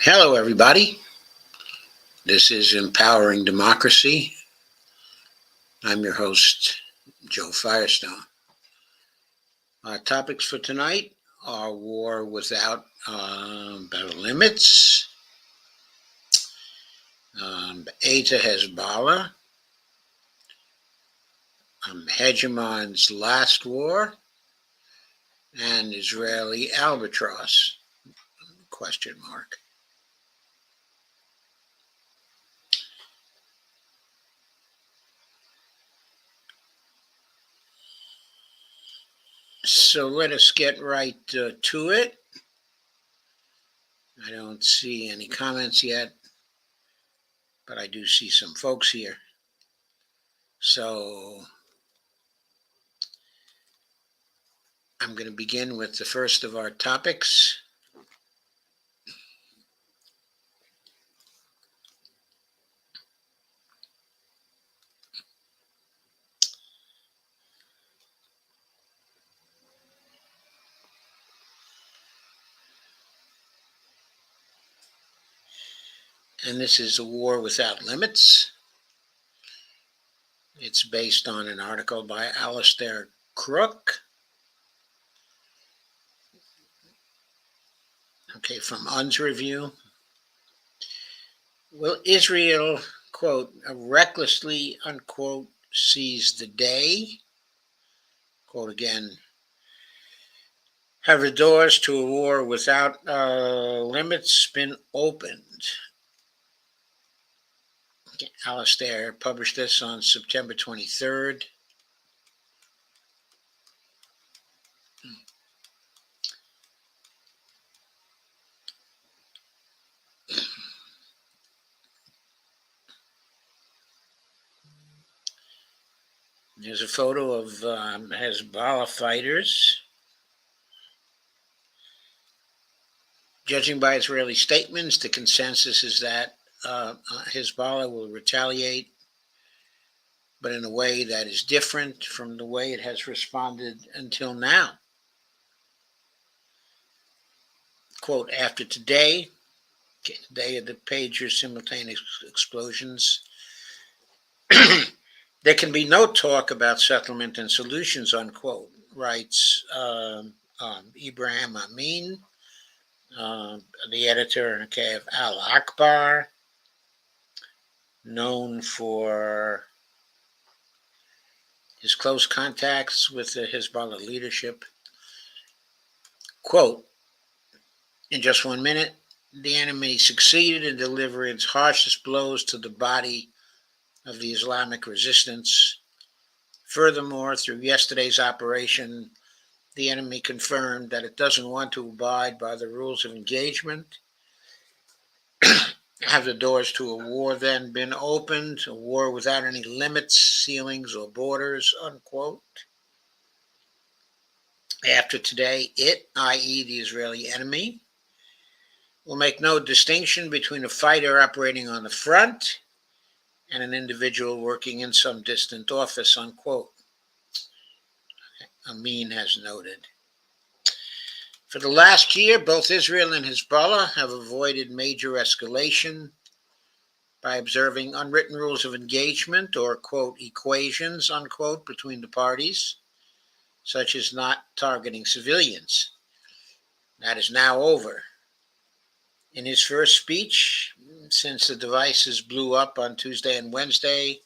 Hello, everybody. This is Empowering Democracy. I'm your host, Joe Firestone. Our topics for tonight are war without battle limits, aid to Hezbollah, Hegemon's last war, and Israeli Albatross, question mark. So let us get right to it. I don't see any comments yet, but I do see some folks here. So I'm going to begin with the first of our topics. And this is A War Without Limits. It's based on an article by Alistair Crook. Okay, from UN's review. Will Israel, quote, recklessly, unquote, seize the day? Quote again, have the doors to a war without limits been opened? Okay, Alistair published this on September 23rd. There's a photo of Hezbollah fighters. Judging by Israeli statements, the consensus is that Hezbollah will retaliate, but in a way that is different from the way it has responded until now. Quote, after today, day of the pager simultaneous explosions, there can be no talk about settlement and solutions, unquote, writes Ibrahim Amin, the editor of Al Akbar, known for his close contacts with the Hezbollah leadership. Quote, in just 1 minute, the enemy succeeded in delivering its harshest blows to the body of the Islamic resistance. Furthermore, through yesterday's operation, the enemy confirmed that it doesn't want to abide by the rules of engagement. Have the doors to a war then been opened, a war without any limits, ceilings, or borders, unquote? After today, it, i.e. the Israeli enemy, will make no distinction between a fighter operating on the front and an individual working in some distant office, unquote. Amin has noted. For the last year, both Israel and Hezbollah have avoided major escalation by observing unwritten rules of engagement or, quote, equations, unquote, between the parties, such as not targeting civilians. That is now over. In his first speech, since the devices blew up on Tuesday and Wednesday,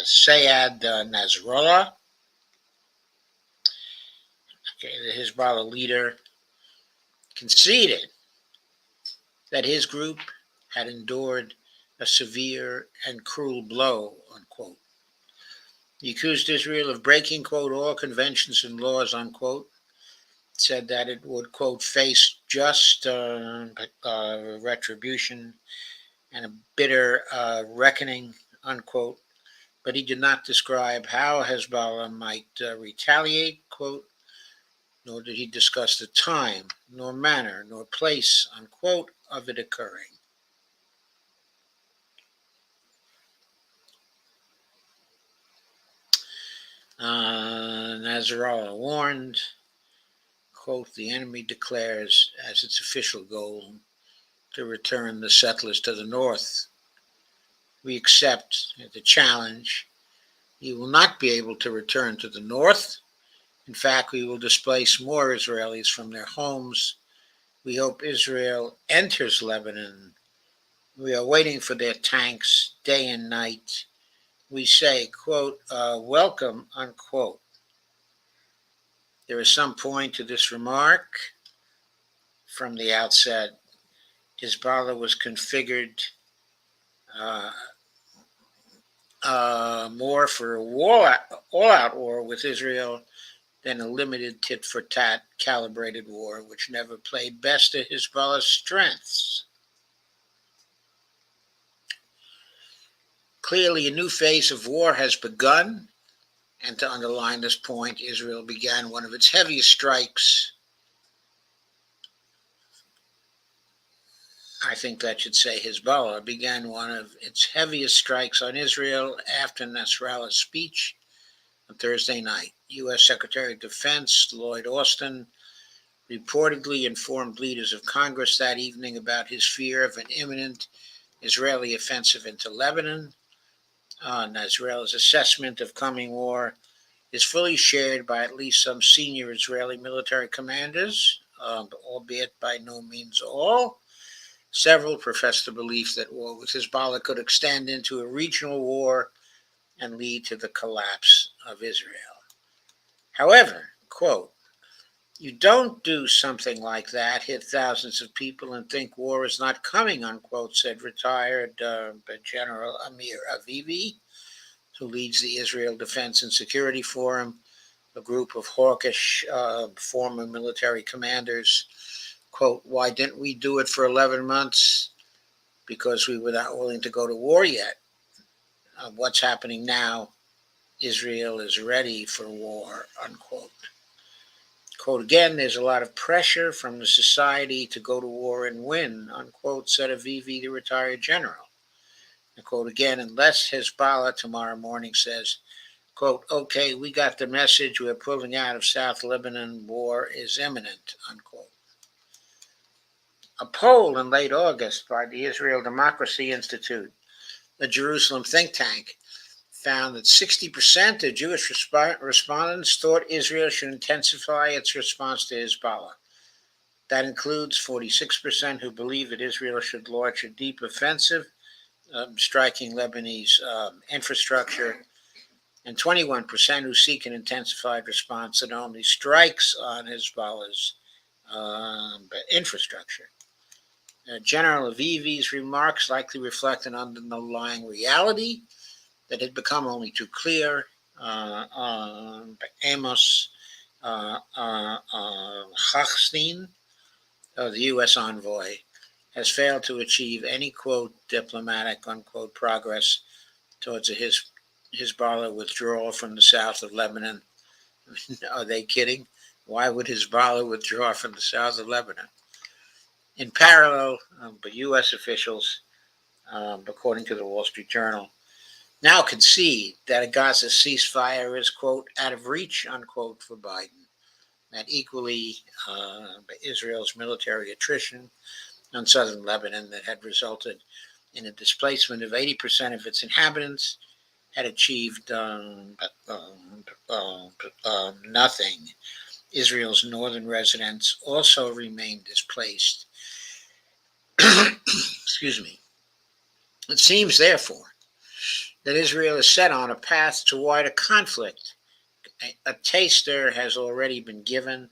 Sayed Nasrallah, the Hezbollah leader, conceded that his group had endured a severe and cruel blow, unquote. He accused Israel of breaking, quote, all conventions and laws, unquote, said that it would, quote, face just retribution and a bitter reckoning, unquote, but he did not describe how Hezbollah might retaliate, quote, nor did he discuss the time, nor manner, nor place, unquote, of it occurring. Nasrallah warned, quote, the enemy declares as its official goal to return the settlers to the north. We accept the challenge. You will not be able to return to the north. In fact, we will displace more Israelis from their homes. We hope Israel enters Lebanon. We are waiting for their tanks day and night. We say, quote, welcome, unquote. There is some point to this remark. From the outset, Hezbollah was configured more for a all-out war with Israel than a limited tit-for-tat calibrated war, which never played best to Hezbollah's strengths. Clearly, a new phase of war has begun, and to underline this point, Israel began one of its heaviest strikes. I think that should say Hezbollah began one of its heaviest strikes on Israel after Nasrallah's speech on Thursday night. U.S. Secretary of Defense Lloyd Austin reportedly informed leaders of Congress that evening about his fear of an imminent Israeli offensive into Lebanon. Nasrallah's assessment of coming war is fully shared by at least some senior Israeli military commanders, albeit by no means all. Several profess the belief that war with Hezbollah could extend into a regional war and lead to the collapse of Israel. However, quote, you don't do something like that, hit thousands of people and think war is not coming, unquote, said retired General Amir Avivi, who leads the Israel Defense and Security Forum, a group of hawkish former military commanders. Quote, why didn't we do it for 11 months? Because we were not willing to go to war yet. What's happening now? Israel is ready for war, unquote. Quote again, there's a lot of pressure from the society to go to war and win, unquote, said Avivi, the retired general. And quote again, unless Hezbollah tomorrow morning says, quote, okay, we got the message, we're pulling out of South Lebanon, war is imminent, unquote. A poll in late August by the Israel Democracy Institute, a Jerusalem think tank, found that 60% of Jewish respondents thought Israel should intensify its response to Hezbollah. That includes 46% who believe that Israel should launch a deep offensive, striking Lebanese infrastructure, and 21% who seek an intensified response that only strikes on Hezbollah's infrastructure. General Avivi's remarks likely reflect an underlying reality that had become only too clear. Amos Hochstein, the U.S. envoy, has failed to achieve any, quote, diplomatic, unquote, progress towards a Hezbollah withdrawal from the south of Lebanon. Are they kidding? Why would Hezbollah withdraw from the south of Lebanon? In parallel, but U.S. officials, according to the Wall Street Journal, now concede that a Gaza ceasefire is, quote, out of reach, unquote, for Biden. That equally, Israel's military attrition on southern Lebanon that had resulted in a displacement of 80% of its inhabitants had achieved nothing. Israel's northern residents also remained displaced. Excuse me. It seems, therefore, that Israel is set on a path to wider conflict. A taster has already been given.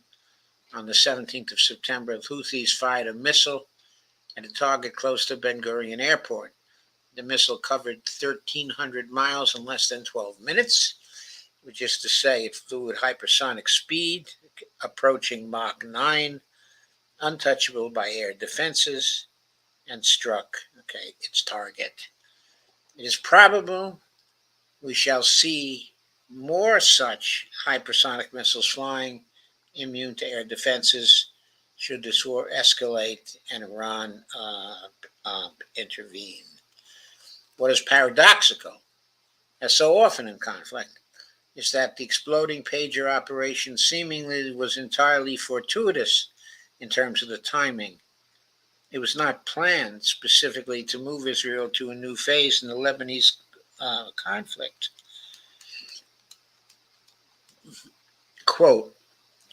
On the 17th of September, the Houthis fired a missile at a target close to Ben Gurion Airport. The missile covered 1,300 miles in less than 12 minutes, which is to say it flew at hypersonic speed, approaching Mach 9, untouchable by air defenses, and struck, its target. It is probable we shall see more such hypersonic missiles flying, immune to air defenses, should this war escalate and Iran intervene. What is paradoxical, as so often in conflict, is that the exploding pager operation seemingly was entirely fortuitous in terms of the timing. It was not planned specifically to move Israel to a new phase in the Lebanese conflict. Quote,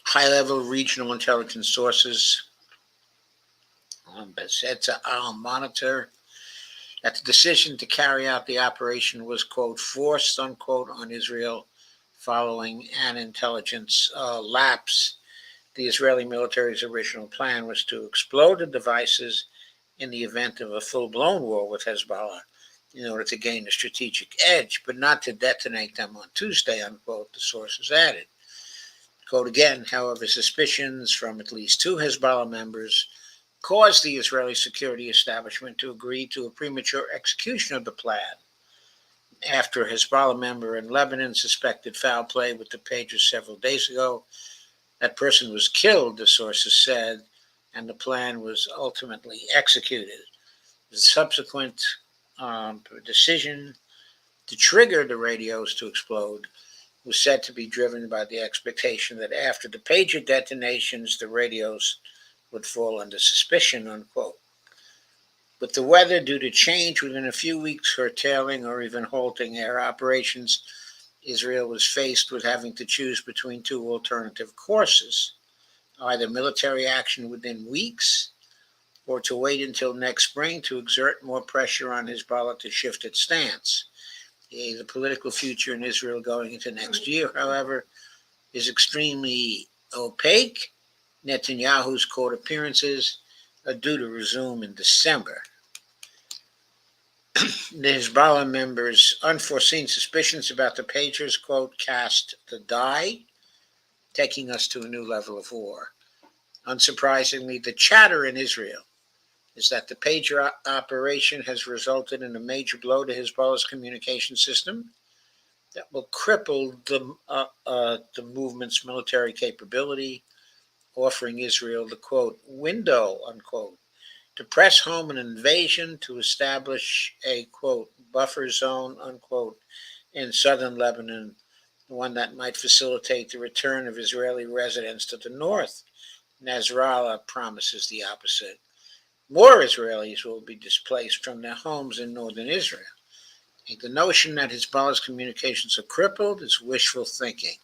high-level regional intelligence sources said to Al Monitor that the decision to carry out the operation was, quote, forced, unquote, on Israel following an intelligence lapse. The Israeli military's original plan was to explode the devices in the event of a full-blown war with Hezbollah in order to gain a strategic edge, but not to detonate them on Tuesday, unquote, the sources added. Quote again, however, suspicions from at least two Hezbollah members caused the Israeli security establishment to agree to a premature execution of the plan. After a Hezbollah member in Lebanon suspected foul play with the pagers several days ago, that person was killed, the sources said, and the plan was ultimately executed. The subsequent decision to trigger the radios to explode was said to be driven by the expectation that after the pager detonations, the radios would fall under suspicion, unquote. With the weather due to change within a few weeks, curtailing or even halting air operations, Israel was faced with having to choose between two alternative courses, either military action within weeks or to wait until next spring to exert more pressure on Hezbollah to shift its stance. The political future in Israel going into next year, however, is extremely opaque. Netanyahu's court appearances are due to resume in December. The Hezbollah members' unforeseen suspicions about the pagers, quote, cast the die, taking us to a new level of war. Unsurprisingly, the chatter in Israel is that the pager operation has resulted in a major blow to Hezbollah's communication system that will cripple the movement's military capability, offering Israel the, quote, window, unquote, to press home an invasion to establish a, quote, buffer zone, unquote, in southern Lebanon, one that might facilitate the return of Israeli residents to the north. Nasrallah promises the opposite. More Israelis will be displaced from their homes in northern Israel. The notion that Hezbollah's communications are crippled is wishful thinking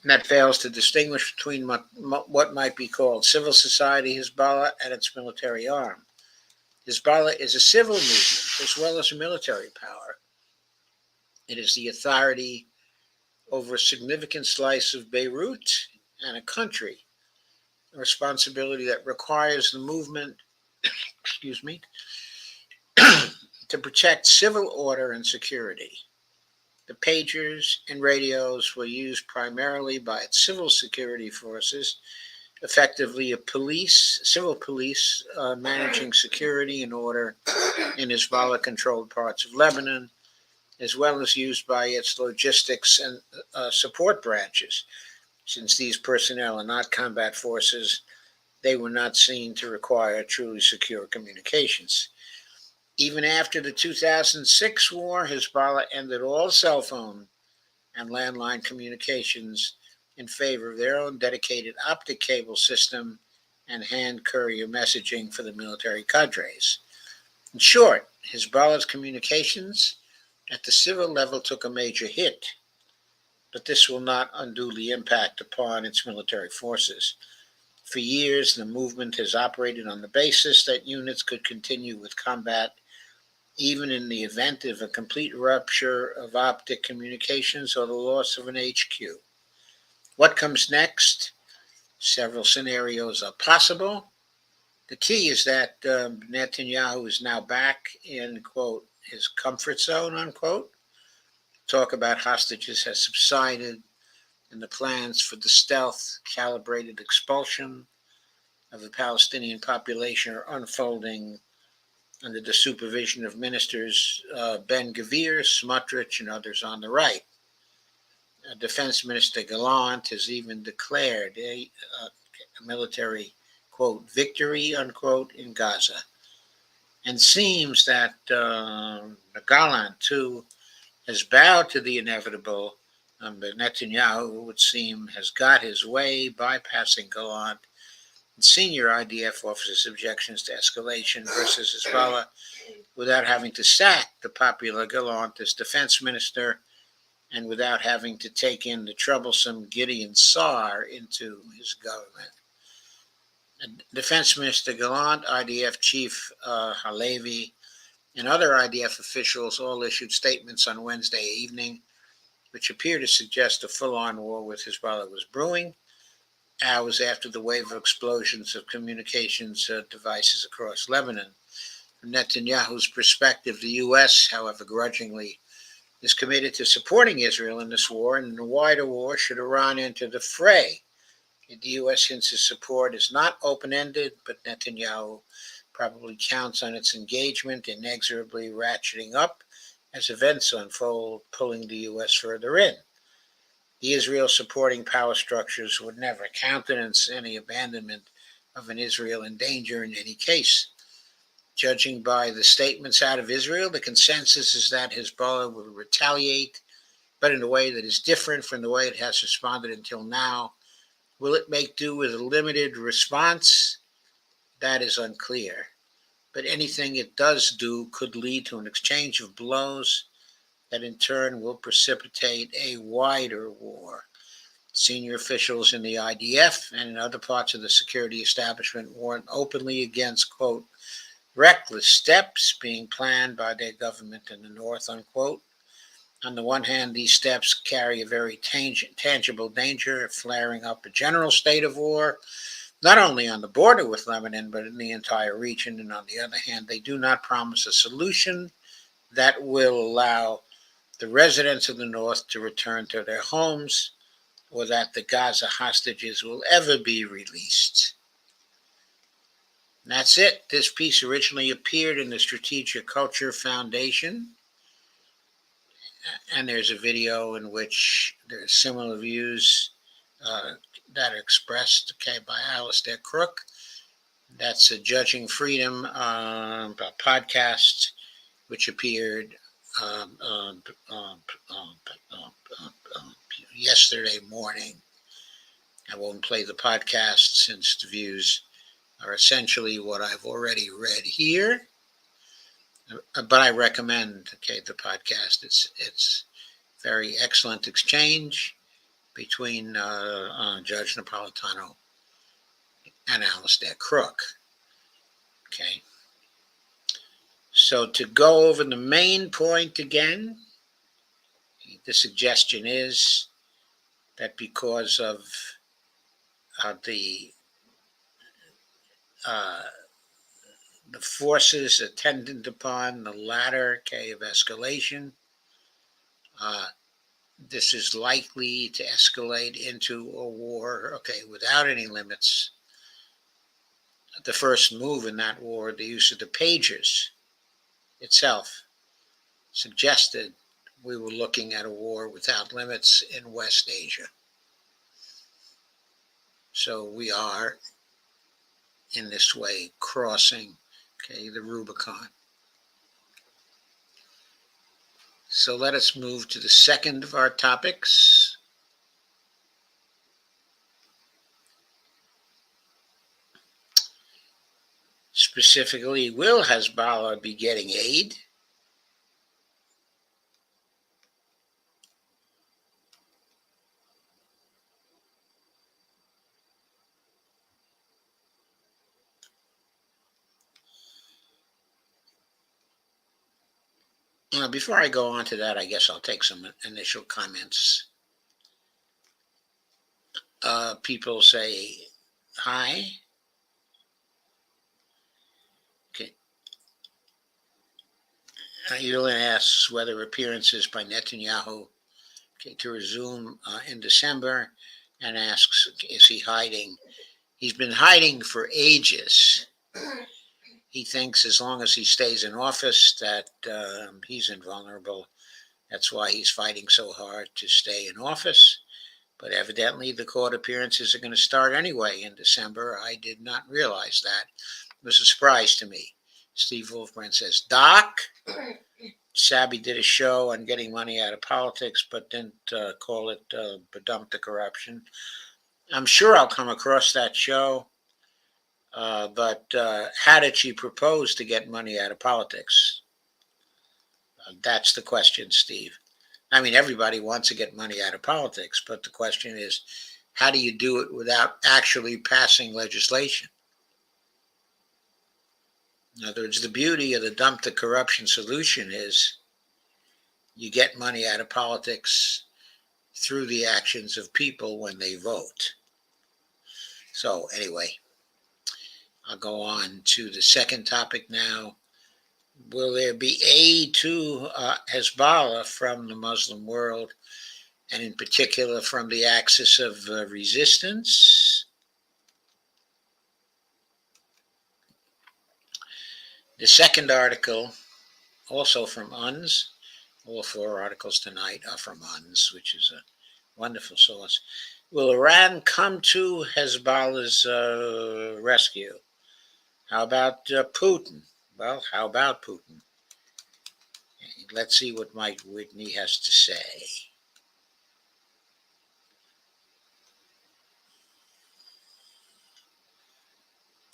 that fails to distinguish between what might be called civil society Hezbollah and its military arm. Hezbollah is a civil movement as well as a military power. It is the authority over a significant slice of Beirut and a country, a responsibility that requires the movement, to protect civil order and security. The pagers and radios were used primarily by its civil security forces, effectively civil police managing security and order in Hezbollah-controlled parts of Lebanon, as well as used by its logistics and support branches. Since these personnel are not combat forces, they were not seen to require truly secure communications. Even after the 2006 war, Hezbollah ended all cell phone and landline communications in favor of their own dedicated optic cable system and hand courier messaging for the military cadres. In short, Hezbollah's communications at the civil level took a major hit, but this will not unduly impact upon its military forces. For years, the movement has operated on the basis that units could continue with combat even in the event of a complete rupture of optic communications or the loss of an HQ. What comes next? Several scenarios are possible. The key is that Netanyahu is now back in, quote, his comfort zone, unquote. Talk about hostages has subsided, and the plans for the stealth, calibrated expulsion of the Palestinian population are unfolding under the supervision of ministers Ben-Gvir, Smotrich, and others on the right. Defense Minister Gallant has even declared a military, quote, victory, unquote, in Gaza. And seems that Gallant, too, has bowed to the inevitable, but Netanyahu, it would seem, has got his way, bypassing Gallant and senior IDF officers' objections to escalation versus Hezbollah without having to sack the popular Gallant as defense minister and without having to take in the troublesome Gideon Saar into his government. Defense Minister Gallant, IDF Chief Halevi, and other IDF officials all issued statements on Wednesday evening, which appear to suggest a full-on war with Hezbollah was brewing, hours after the wave of explosions of communications devices across Lebanon. From Netanyahu's perspective, the U.S., however grudgingly, is committed to supporting Israel in this war, and in a wider war should Iran enter the fray. The U.S. hints its support is not open-ended, but Netanyahu probably counts on its engagement, inexorably ratcheting up as events unfold, pulling the U.S. further in. The Israel-supporting power structures would never countenance any abandonment of an Israel in danger in any case. Judging by the statements out of Israel, the consensus is that Hezbollah will retaliate, but in a way that is different from the way it has responded until now. Will it make do with a limited response? That is unclear. But anything it does do could lead to an exchange of blows that in turn will precipitate a wider war. Senior officials in the IDF and in other parts of the security establishment warn openly against, quote, reckless steps being planned by their government in the north, unquote. On the one hand, these steps carry a very tangible danger of flaring up a general state of war, not only on the border with Lebanon, but in the entire region. And on the other hand, they do not promise a solution that will allow the residents of the north to return to their homes or that the Gaza hostages will ever be released. And that's it. This piece originally appeared in the Strategic Culture Foundation. And there's a video in which there's similar views that are expressed, by Alistair Crook. That's a Judging Freedom podcast, which appeared yesterday morning. I won't play the podcast since the views are essentially what I've already read here. But I recommend the podcast. It's very excellent exchange between Judge Napolitano and Alistair Crook. Okay. So to go over the main point again, the suggestion is that because of the forces attendant upon the ladder of escalation, this is likely to escalate into a war, without any limits. The first move in that war, the use of the pagers itself, suggested we were looking at a war without limits in West Asia. So we are, in this way, crossing, the Rubicon. So let us move to the second of our topics. Specifically, will Hezbollah be getting aid? Before I go on to that, I guess I'll take some initial comments. People say hi. Okay. Evelyn asks whether appearances by Netanyahu to resume in December, and asks, is he hiding? He's been hiding for ages. He thinks as long as he stays in office that he's invulnerable. That's why he's fighting so hard to stay in office. But evidently the court appearances are going to start anyway in December. I did not realize that. It was a surprise to me. Steve Wolfman says, Doc, Sabby did a show on getting money out of politics, but didn't call it Bedump the Corruption. I'm sure I'll come across that show, but how did she propose to get money out of politics? That's the question, Steve. I mean, everybody wants to get money out of politics, but the question is, how do you do it without actually passing legislation? In other words, the beauty of the dump the corruption solution is you get money out of politics through the actions of people when they vote. So anyway, I'll go on to the second topic now. Will there be aid to Hezbollah from the Muslim world, and in particular from the axis of resistance? The second article, also from UNS, all 4 articles tonight are from UNS, which is a wonderful source. Will Iran come to Hezbollah's rescue? How about Putin? Well, how about Putin? Let's see what Mike Whitney has to say.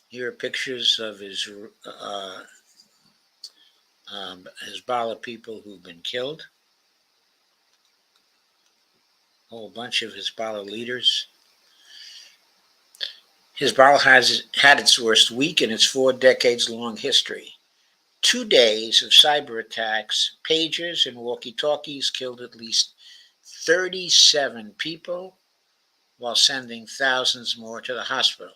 Here are pictures of his Hezbollah people who've been killed. A whole bunch of Hezbollah leaders. Hezbollah has had its worst week in its 4 decades-long history. 2 days of cyber attacks, pagers, and walkie-talkies killed at least 37 people, while sending thousands more to the hospital.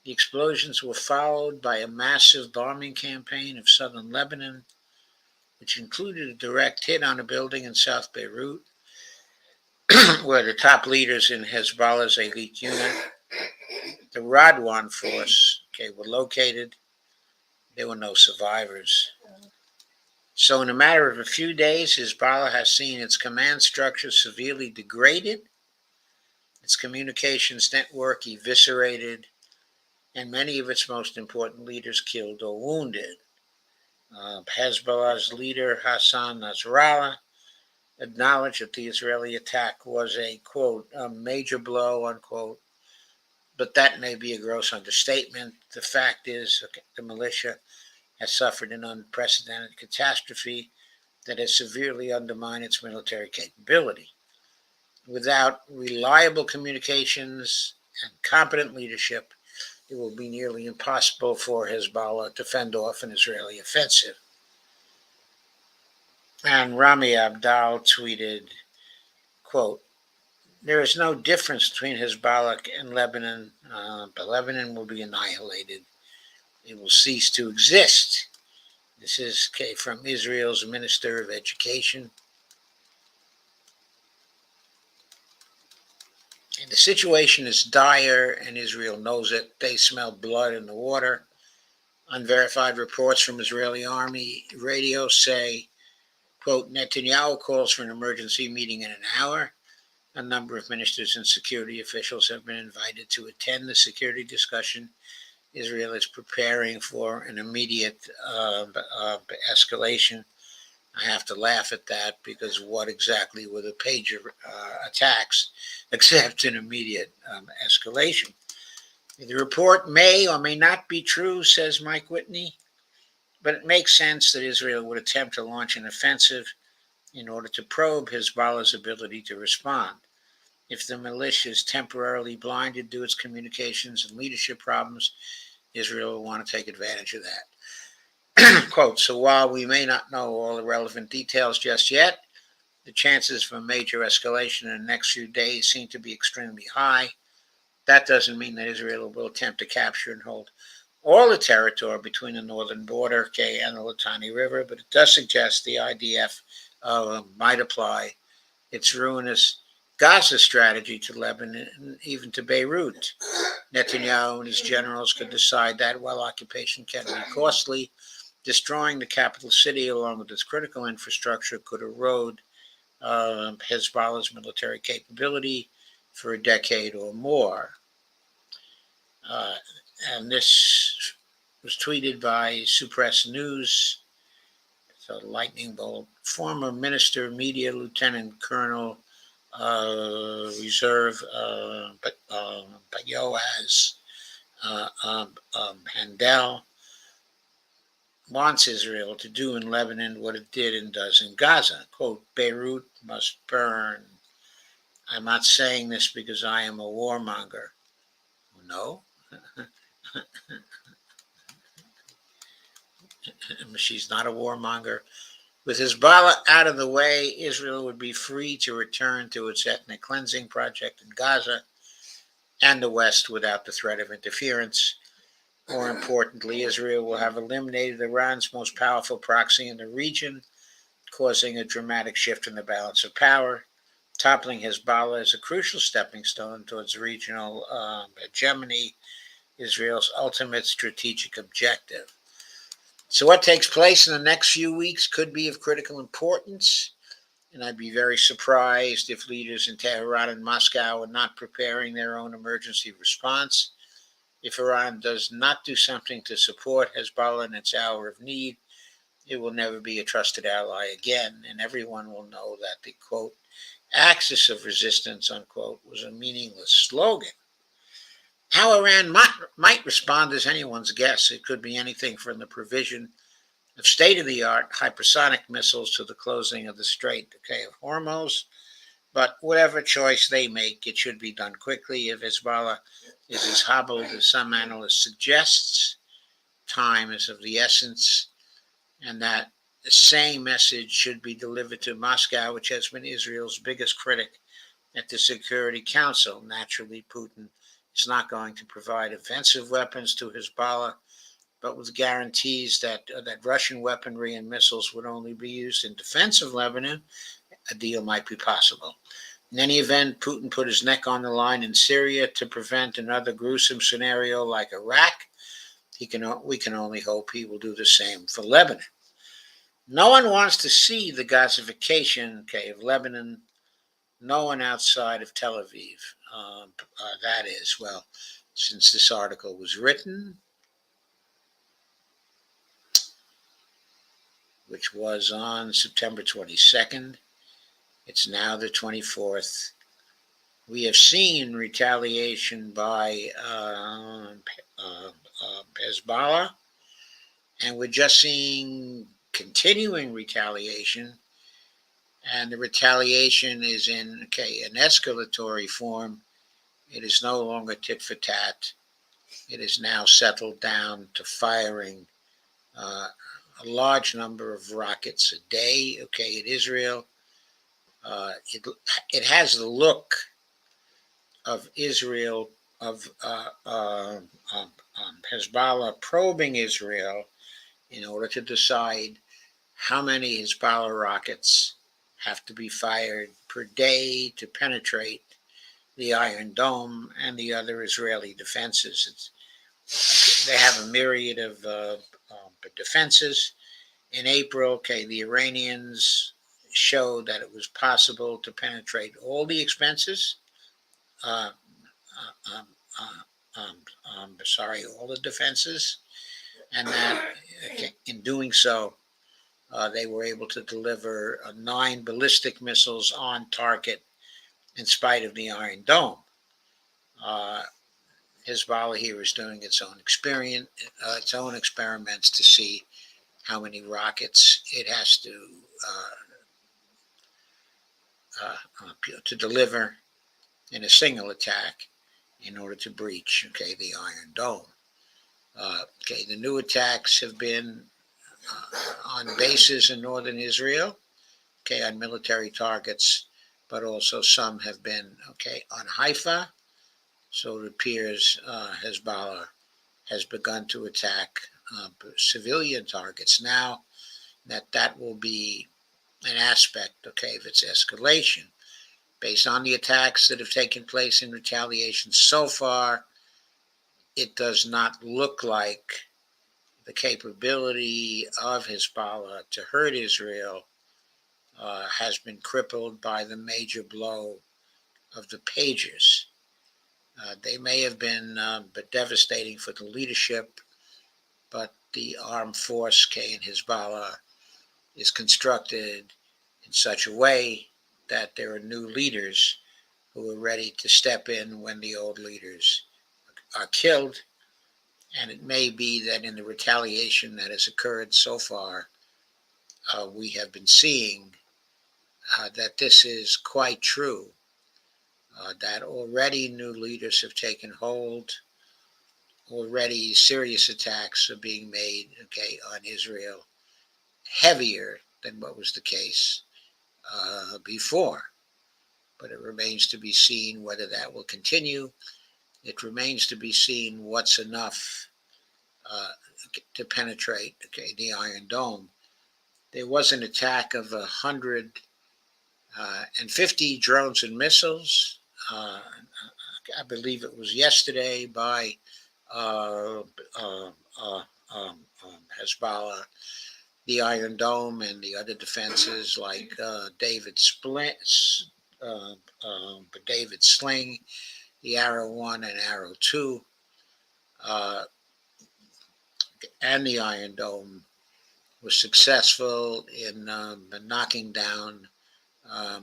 The explosions were followed by a massive bombing campaign of southern Lebanon, which included a direct hit on a building in South Beirut, where the top leaders in Hezbollah's elite unit, the Radwan force, were located. There were no survivors. So in a matter of a few days, Hezbollah has seen its command structure severely degraded, its communications network eviscerated, and many of its most important leaders killed or wounded. Hezbollah's leader, Hassan Nasrallah, acknowledged that the Israeli attack was a, quote, a major blow, unquote, but that may be a gross understatement. The fact is, the militia has suffered an unprecedented catastrophe that has severely undermined its military capability. Without reliable communications and competent leadership, it will be nearly impossible for Hezbollah to fend off an Israeli offensive. And Rami Abdal tweeted, quote, there is no difference between Hezbollah and Lebanon, but Lebanon will be annihilated. It will cease to exist. This is from Israel's Minister of Education. And the situation is dire, and Israel knows it. They smell blood in the water. Unverified reports from Israeli army radio say, quote, Netanyahu calls for an emergency meeting in an hour. A number of ministers and security officials have been invited to attend the security discussion. Israel is preparing for an immediate escalation. I have to laugh at that because what exactly were the pager attacks except an immediate escalation? The report may or may not be true, says Mike Whitney, but it makes sense that Israel would attempt to launch an offensive in order to probe Hezbollah's ability to respond. If the militia is temporarily blinded due to its communications and leadership problems, Israel will want to take advantage of that. Quote, so while we may not know all the relevant details just yet, the chances for a major escalation in the next few days seem to be extremely high. That doesn't mean that Israel will attempt to capture and hold all the territory between the northern border, and the Litani River, but it does suggest the IDF might apply its ruinous Gaza strategy to Lebanon and even to Beirut. Netanyahu and his generals could decide that while occupation can be costly, destroying the capital city along with its critical infrastructure could erode Hezbollah's military capability for a decade or more. And this was tweeted by Suppress News. So lightning bolt. Former Minister, Media Lieutenant Colonel, Reserve, Yoaz Handel wants Israel to do in Lebanon what it did and does in Gaza. Quote, Beirut must burn. I'm not saying this because I am a warmonger. No. She's not a warmonger. With Hezbollah out of the way, Israel would be free to return to its ethnic cleansing project in Gaza and the West without the threat of interference. More importantly, Israel will have eliminated Iran's most powerful proxy in the region, causing a dramatic shift in the balance of power. Toppling Hezbollah is a crucial stepping stone towards regional hegemony, Israel's ultimate strategic objective. So what takes place in the next few weeks could be of critical importance, and I'd be very surprised if leaders in Tehran and Moscow are not preparing their own emergency response. If Iran does not do something to support Hezbollah in its hour of need, it will never be a trusted ally again, and everyone will know that the, quote, axis of resistance, unquote, was a meaningless slogan. How Iran might respond is anyone's guess. It could be anything from the provision of state-of-the-art hypersonic missiles to the closing of the Strait of Hormuz. But whatever choice they make, it should be done quickly. If Hezbollah is as hobbled as some analysts suggest, time is of the essence, and that the same message should be delivered to Moscow, which has been Israel's biggest critic at the Security Council. Naturally, Putin is not going to provide offensive weapons to Hezbollah, but with guarantees that Russian weaponry and missiles would only be used in defense of Lebanon, a deal might be possible. In any event, Putin put his neck on the line in Syria to prevent another gruesome scenario like Iraq. We can only hope he will do the same for Lebanon. No one wants to see the Gazification of Lebanon. No one outside of Tel Aviv. That is, well, since this article was written, which was on September 22nd, it's now the 24th. We have seen retaliation by Hezbollah, and we're just seeing continuing retaliation, and the retaliation is in an escalatory form. It is no longer tit for tat. It is now settled down to firing a large number of rockets a day, at Israel. It has the look of Israel, of Hezbollah probing Israel in order to decide how many Hezbollah rockets have to be fired per day to penetrate the Iron Dome and the other Israeli defenses. They have a myriad of defenses. In April, the Iranians showed that it was possible to penetrate all the all the defenses, and that in doing so, they were able to deliver 9 ballistic missiles on target in spite of the Iron Dome. Hezbollah here is doing its own experiments to see how many rockets it has to deliver in a single attack in order to breach the Iron Dome. The new attacks have been on bases in northern Israel, on military targets, but also some have been on Haifa. So it appears Hezbollah has begun to attack civilian targets now. That will be an aspect of its escalation. Based on the attacks that have taken place in retaliation so far, it does not look like the capability of Hezbollah to hurt Israel has been crippled by the major blow of the pagers. They may have been but devastating for the leadership but the armed force, in Hezbollah, is constructed in such a way that there are new leaders who are ready to step in when the old leaders are killed. And it may be that in the retaliation that has occurred so far, we have been seeing that this is quite true, that already new leaders have taken hold. Already serious attacks are being made, on Israel, heavier than what was the case before. But it remains to be seen whether that will continue. It remains to be seen what's enough to penetrate the Iron Dome. There was an attack of 150 drones and missiles. I believe it was yesterday by Hezbollah, the Iron Dome, and the other defenses like David Sling, the Arrow 1 and Arrow 2, and the Iron Dome was successful in knocking down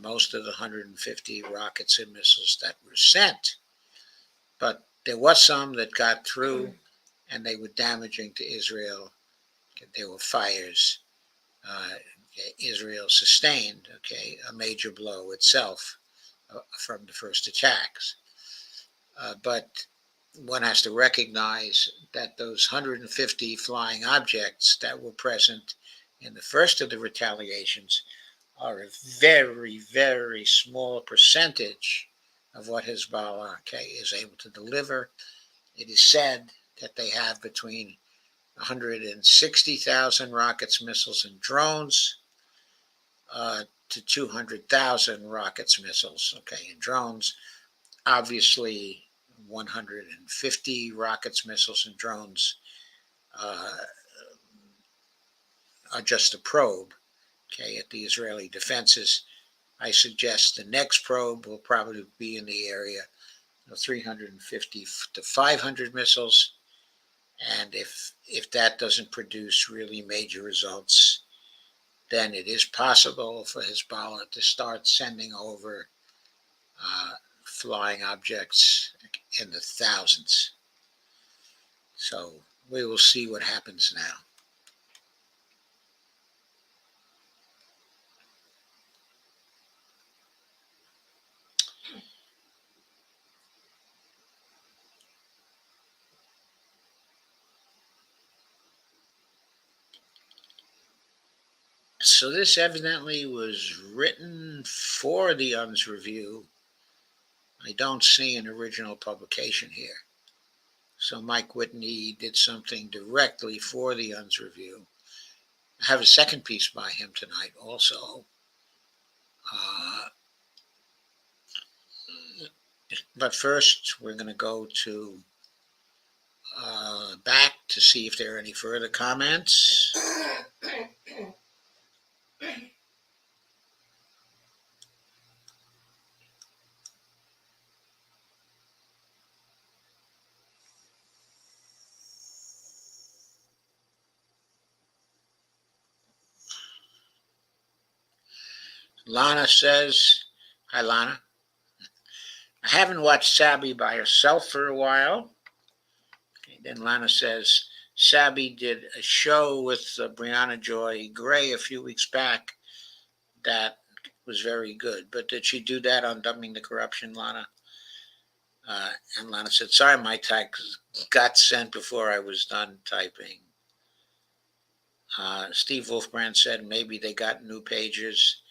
most of the 150 rockets and missiles that were sent. But there was some that got through, and they were damaging to Israel. There were fires. Israel sustained, a major blow itself from the first attacks. But one has to recognize that those 150 flying objects that were present in the first of the retaliations are a very, very small percentage of what Hezbollah is able to deliver. It is said that they have between 160,000 rockets, missiles, and drones to 200,000 rockets, missiles, and drones. Obviously, 150 rockets, missiles, and drones are just a probe, at the Israeli defenses. I suggest the next probe will probably be in the area of 350 to 500 missiles. And if that doesn't produce really major results, then it is possible for Hezbollah to start sending over flying objects in the thousands. So we will see what happens now. So this evidently was written for the UN's review. I don't see an original publication here. So Mike Whitney did something directly for the UN's review. I have a second piece by him tonight also. But first, we're going to go to back to see if there are any further comments. Lana says, hi Lana, I haven't watched Sabi by herself for a while. Then Lana says, Sabi did a show with Brianna Joy Gray a few weeks back that was very good. But did she do that on Dumping the Corruption, Lana? And Lana said, sorry, my type got sent before I was done typing. Steve Wolfbrand said maybe they got new pages.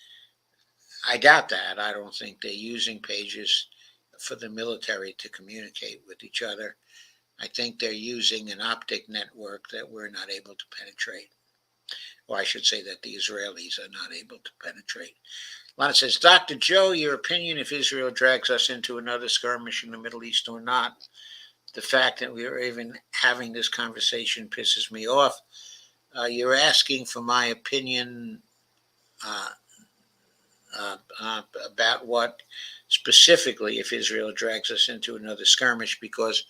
I doubt that. I don't think they're using pages for the military to communicate with each other. I think they're using an optic network that we're not able to penetrate. Or I should say that the Israelis are not able to penetrate. Lana says, Dr. Joe, your opinion if Israel drags us into another skirmish in the Middle East or not. The fact that we are even having this conversation pisses me off. You're asking for my opinion about what specifically if Israel drags us into another skirmish, because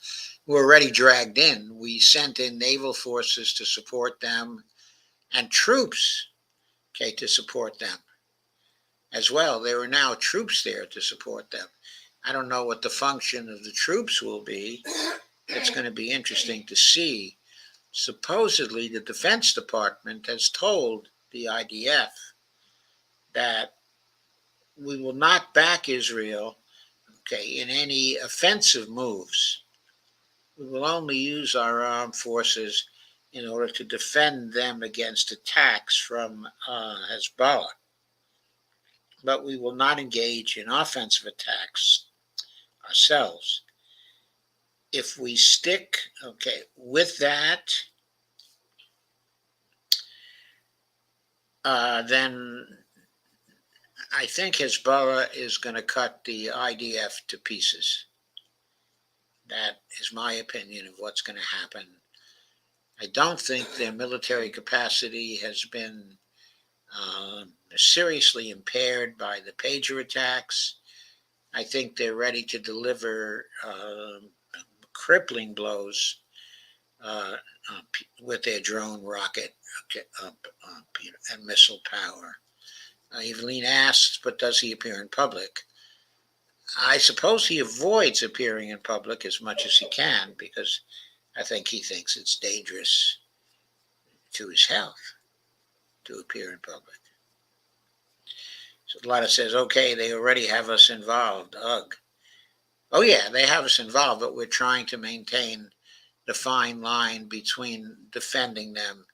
we're already dragged in. We sent in naval forces to support them and troops, okay, to support them as well. There are now troops there to support them. I don't know what the function of the troops will be. It's going to be interesting to see. Supposedly, the Defense Department has told the IDF that we will not back Israel, okay, in any offensive moves. We will only use our armed forces in order to defend them against attacks from Hezbollah. But we will not engage in offensive attacks ourselves. If we stick, okay, with that, then I think Hezbollah is going to cut the IDF to pieces. That is my opinion of what's going to happen. I don't think their military capacity has been seriously impaired by the pager attacks. I think they're ready to deliver crippling blows with their drone, rocket, and missile power. Evelyn asks, but does he appear in public? I suppose he avoids appearing in public as much as he can, because I think he thinks it's dangerous to his health to appear in public. So Lotta says, okay, they already have us involved. Ugh. Oh, yeah, they have us involved, but we're trying to maintain the fine line between defending them,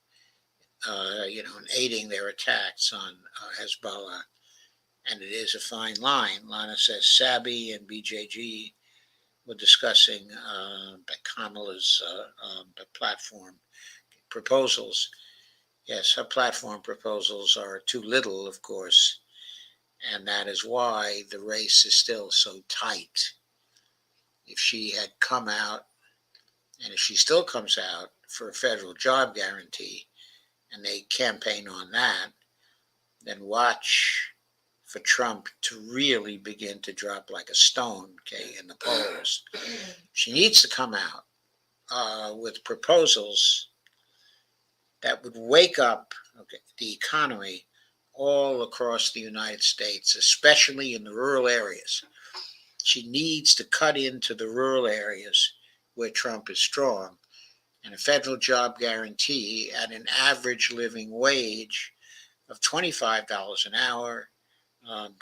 and aiding their attacks on Hezbollah. And it is a fine line. Lana says Sabi and BJG were discussing Kamala's platform proposals. Yes, her platform proposals are too little, of course, and that is why the race is still so tight. If she had come out, and if she still comes out for a federal job guarantee, and they campaign on that, then watch for Trump to really begin to drop like a stone, okay, in the polls. She needs to come out with proposals that would wake up, okay, the economy all across the United States, especially in the rural areas. She needs to cut into the rural areas where Trump is strong, and a federal job guarantee at an average living wage of $25 an hour,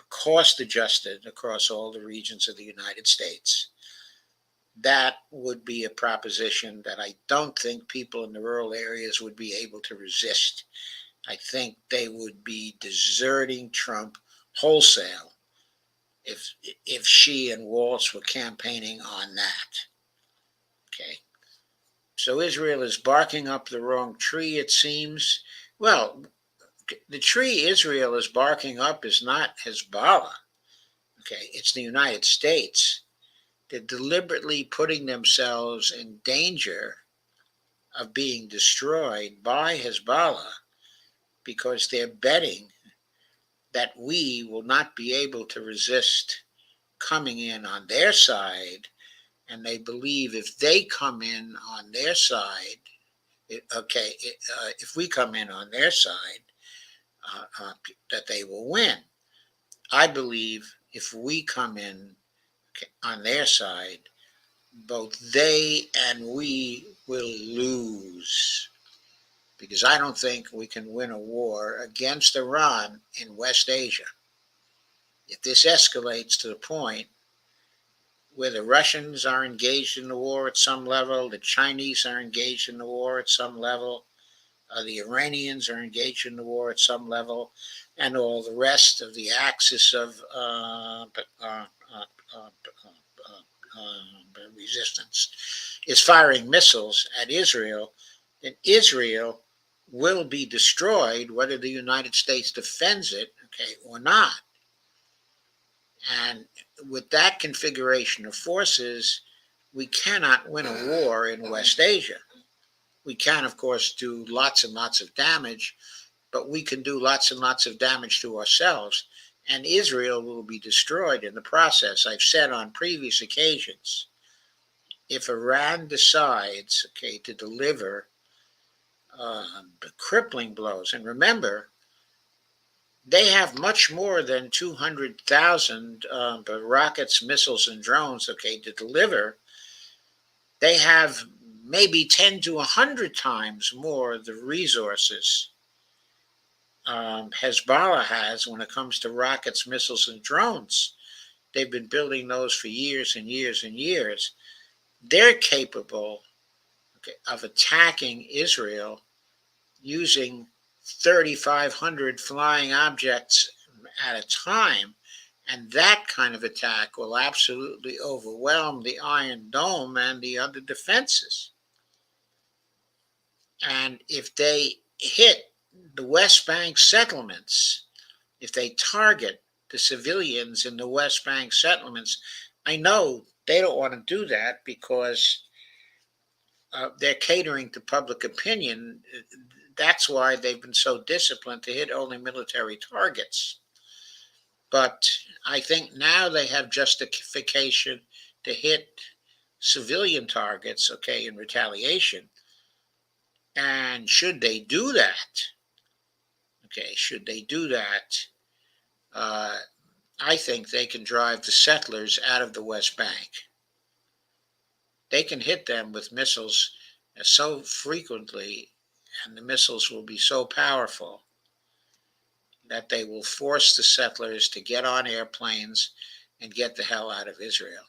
cost adjusted across all the regions of the United States. That would be a proposition that I don't think people in the rural areas would be able to resist. I think they would be deserting Trump wholesale if she and Waltz were campaigning on that. Okay. So Israel is barking up the wrong tree, it seems. Well, the tree Israel is barking up is not Hezbollah. Okay, it's the United States. They're deliberately putting themselves in danger of being destroyed by Hezbollah because they're betting that we will not be able to resist coming in on their side. And they believe if they come in on their side, if we come in on their side, that they will win. I believe if we come in on their side, both they and we will lose. Because I don't think we can win a war against Iran in West Asia. If this escalates to the point where the Russians are engaged in the war at some level, the Chinese are engaged in the war at some level, the Iranians are engaged in the war at some level, and all the rest of the axis of resistance is firing missiles at Israel, then Israel will be destroyed whether the United States defends it, okay, or not. And with that configuration of forces, we cannot win a war in West Asia. We can, of course, do lots and lots of damage, but we can do lots and lots of damage to ourselves and Israel will be destroyed in the process. I've said on previous occasions, if Iran decides, to deliver crippling blows, and remember, they have much more than 200,000 rockets, missiles, and drones, to deliver. They have maybe 10 to 100 times more of the resources Hezbollah has when it comes to rockets, missiles, and drones. They've been building those for years and years and years. They're capable of attacking Israel using 3,500 flying objects at a time. And that kind of attack will absolutely overwhelm the Iron Dome and the other defenses. And if they hit the West Bank settlements, if they target the civilians in the West Bank settlements, I know they don't want to do that because they're catering to public opinion. That's why they've been so disciplined to hit only military targets. But I think now they have justification to hit civilian targets, in retaliation. And should they do that, I think they can drive the settlers out of the West Bank. They can hit them with missiles so frequently, and the missiles will be so powerful that they will force the settlers to get on airplanes and get the hell out of Israel.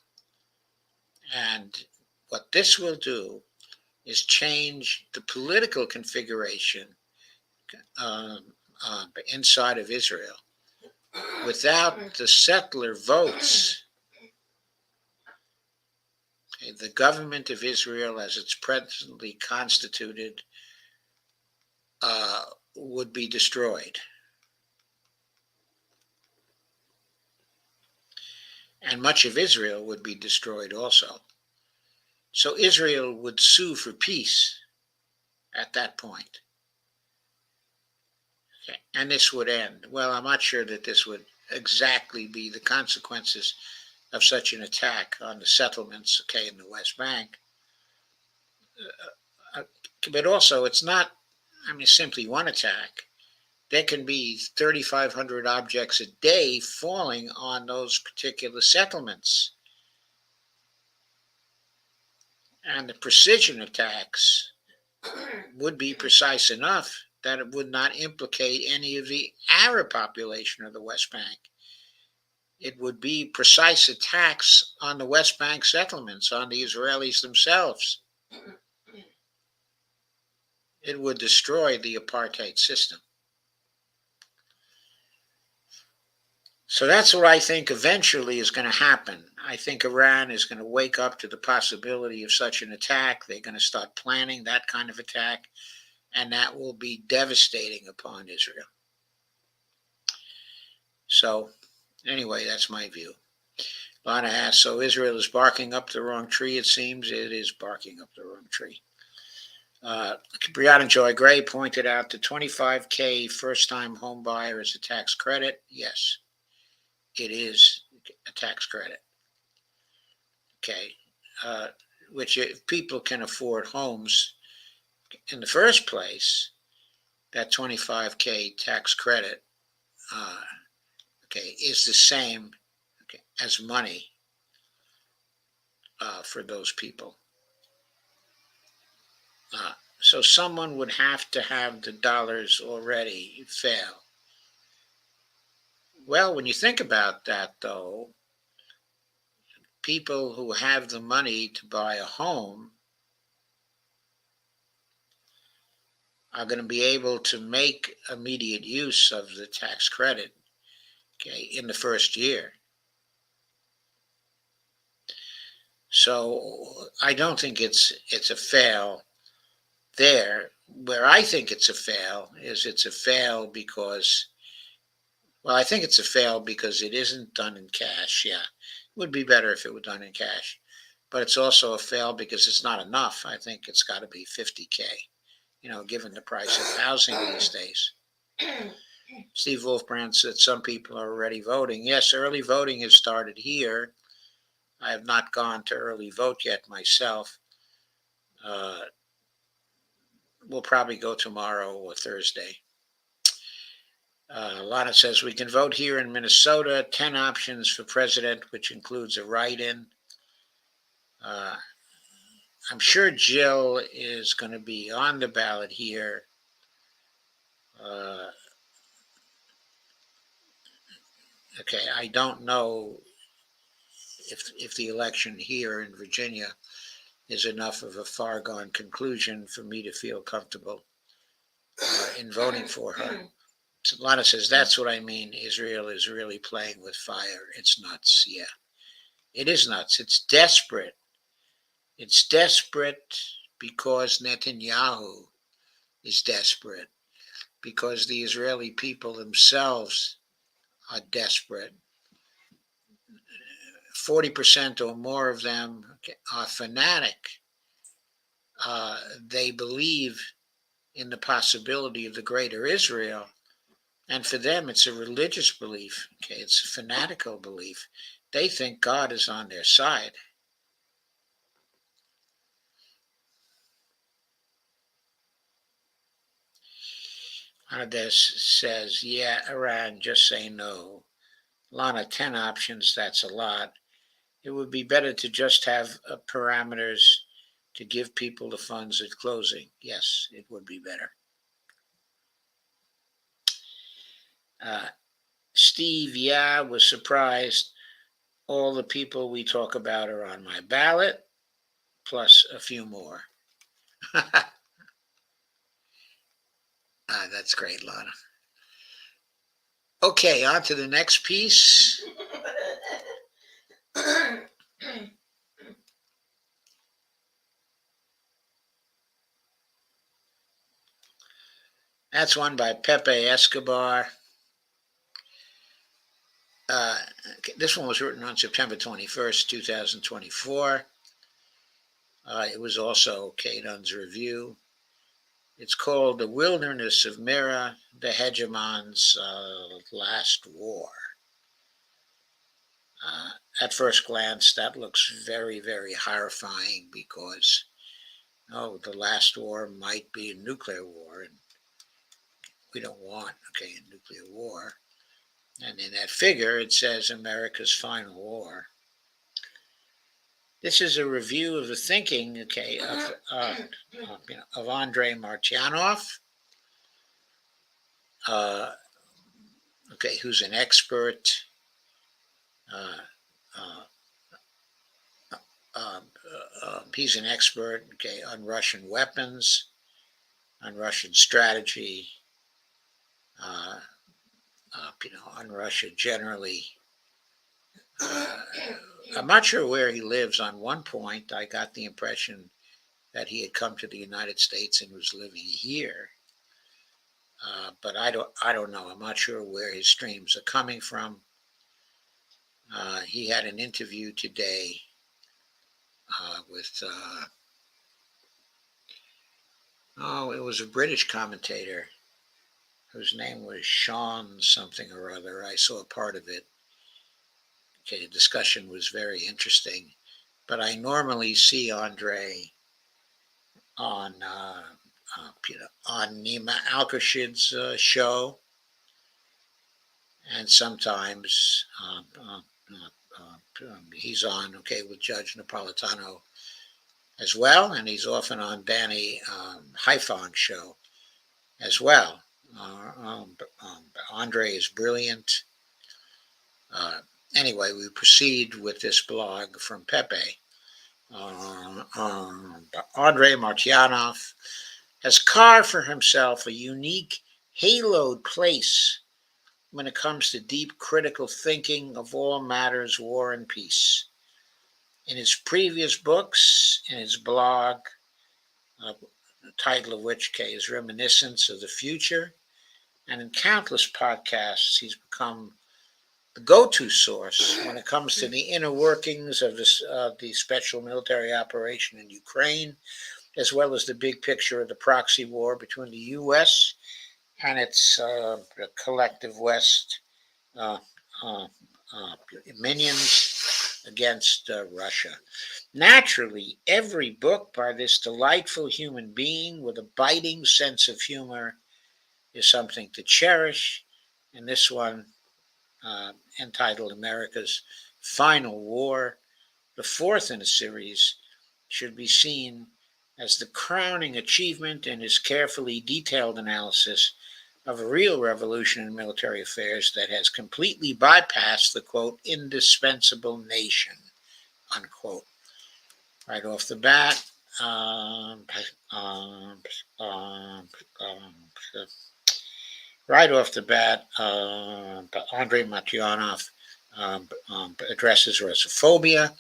And what this will do is change the political configuration inside of Israel. Without the settler votes, the government of Israel, as it's presently constituted, would be destroyed. And much of Israel would be destroyed also. So Israel would sue for peace at that point. And this would end. Well, I'm not sure that this would exactly be the consequences of such an attack on the settlements, in the West Bank. But also, it's not, simply one attack. There can be 3,500 objects a day falling on those particular settlements. And the precision attacks would be precise enough that it would not implicate any of the Arab population of the West Bank. It would be precise attacks on the West Bank settlements, on the Israelis themselves. It would destroy the apartheid system. So that's what I think eventually is going to happen. I think Iran is going to wake up to the possibility of such an attack. They're going to start planning that kind of attack, and that will be devastating upon Israel. So anyway, that's my view. Lana asks, so Israel is barking up the wrong tree, it seems. It is barking up the wrong tree. Brianna Joy Gray pointed out the $25,000 first-time home buyer is a tax credit. Yes, it is a tax credit. Which if people can afford homes in the first place, that $25,000 tax credit is the same as money for those people. So someone would have to have the dollars already fail. Well, when you think about that, though, people who have the money to buy a home are going to be able to make immediate use of the tax credit, in the first year. So I don't think it's a fail there. Where I think it's a fail is it's a fail because, well, I think it's a fail because it isn't done in cash. Yeah, it would be better if it were done in cash. But it's also a fail because it's not enough. I think it's got to be $50,000, given the price of housing these days. Steve Wolfbrand said some people are already voting. Yes, early voting has started here. I have not gone to early vote yet myself. We'll probably go tomorrow or Thursday. Lana says we can vote here in Minnesota. 10 options for president, which includes a write-in. I'm sure Jill is going to be on the ballot here. Okay, I don't know if the election here in Virginia is enough of a far-gone conclusion for me to feel comfortable in voting for her. Lana says, that's what I mean. Israel is really playing with fire. It's nuts. Yeah, it is nuts. It's desperate. It's desperate because Netanyahu is desperate, because the Israeli people themselves are desperate. 40% or more of them are fanatic. They believe in the possibility of the greater Israel. And for them, it's a religious belief. Okay, it's a fanatical belief. They think God is on their side. This says, yeah, Iran, just say no. Lana, 10 options, that's a lot. It would be better to just have parameters to give people the funds at closing. Yes, it would be better. Steve, yeah, was surprised. All the people we talk about are on my ballot, plus a few more. That's great, Lana. Okay, on to the next piece. That's one by Pepe Escobar. This one was written on September 21st, 2024. It was also Kadon's review. It's called The Wilderness of Mira, the Hegemon's Last War. At first glance, that looks very, very horrifying because, the last war might be a nuclear war, and we don't want, a nuclear war. And in that figure, it says America's final war. This is a review of the thinking, of Andrei Martyanov, who's an expert. He's an expert, on Russian weapons, on Russian strategy, on Russia generally. I'm not sure where he lives. On one point, I got the impression that he had come to the United States and was living here. But I don't know. I'm not sure where his streams are coming from. He had an interview today with, it was a British commentator whose name was Sean something or other. I saw part of it. The discussion was very interesting. But I normally see Andre on Nima Alkershid's show, and sometimes he's on with Judge Napolitano as well, and he's often on Danny Haifong's show as well. Andre is brilliant. Anyway, we proceed with this blog from Pepe. Andrei Martyanov has carved for himself a unique haloed place when it comes to deep critical thinking of all matters war and peace. In his previous books, in his blog, the title of which is Reminiscence of the Future, and in countless podcasts, he's become the go-to source when it comes to the inner workings of the special military operation in Ukraine, as well as the big picture of the proxy war between the U.S. and its collective West uh, uh, minions against Russia. Naturally, every book by this delightful human being with a biting sense of humor is something to cherish, and this one, uh, entitled America's Final War, the fourth in a series, should be seen as the crowning achievement in his carefully detailed analysis of a real revolution in military affairs that has completely bypassed the quote indispensable nation unquote. Right off the bat, um, um, um, um, right off the bat, Andrei Matyanov addresses Russophobia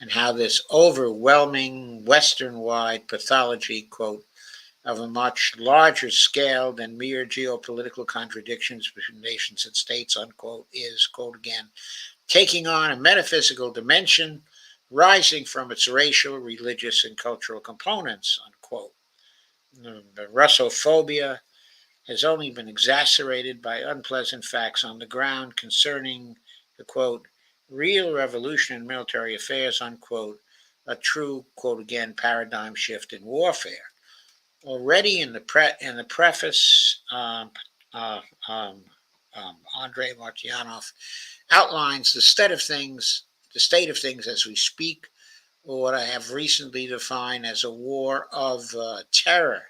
and how this overwhelming Western-wide pathology, quote, of a much larger scale than mere geopolitical contradictions between nations and states, unquote, is, quote again, taking on a metaphysical dimension rising from its racial, religious, and cultural components, unquote. The Russophobia has only been exacerbated by unpleasant facts on the ground concerning the, quote, real revolution in military affairs, unquote, a true, quote again, paradigm shift in warfare. Already in the preface, uh, um, Andrei Martyanov outlines the state of things as we speak, or what I have recently defined as a war of terror.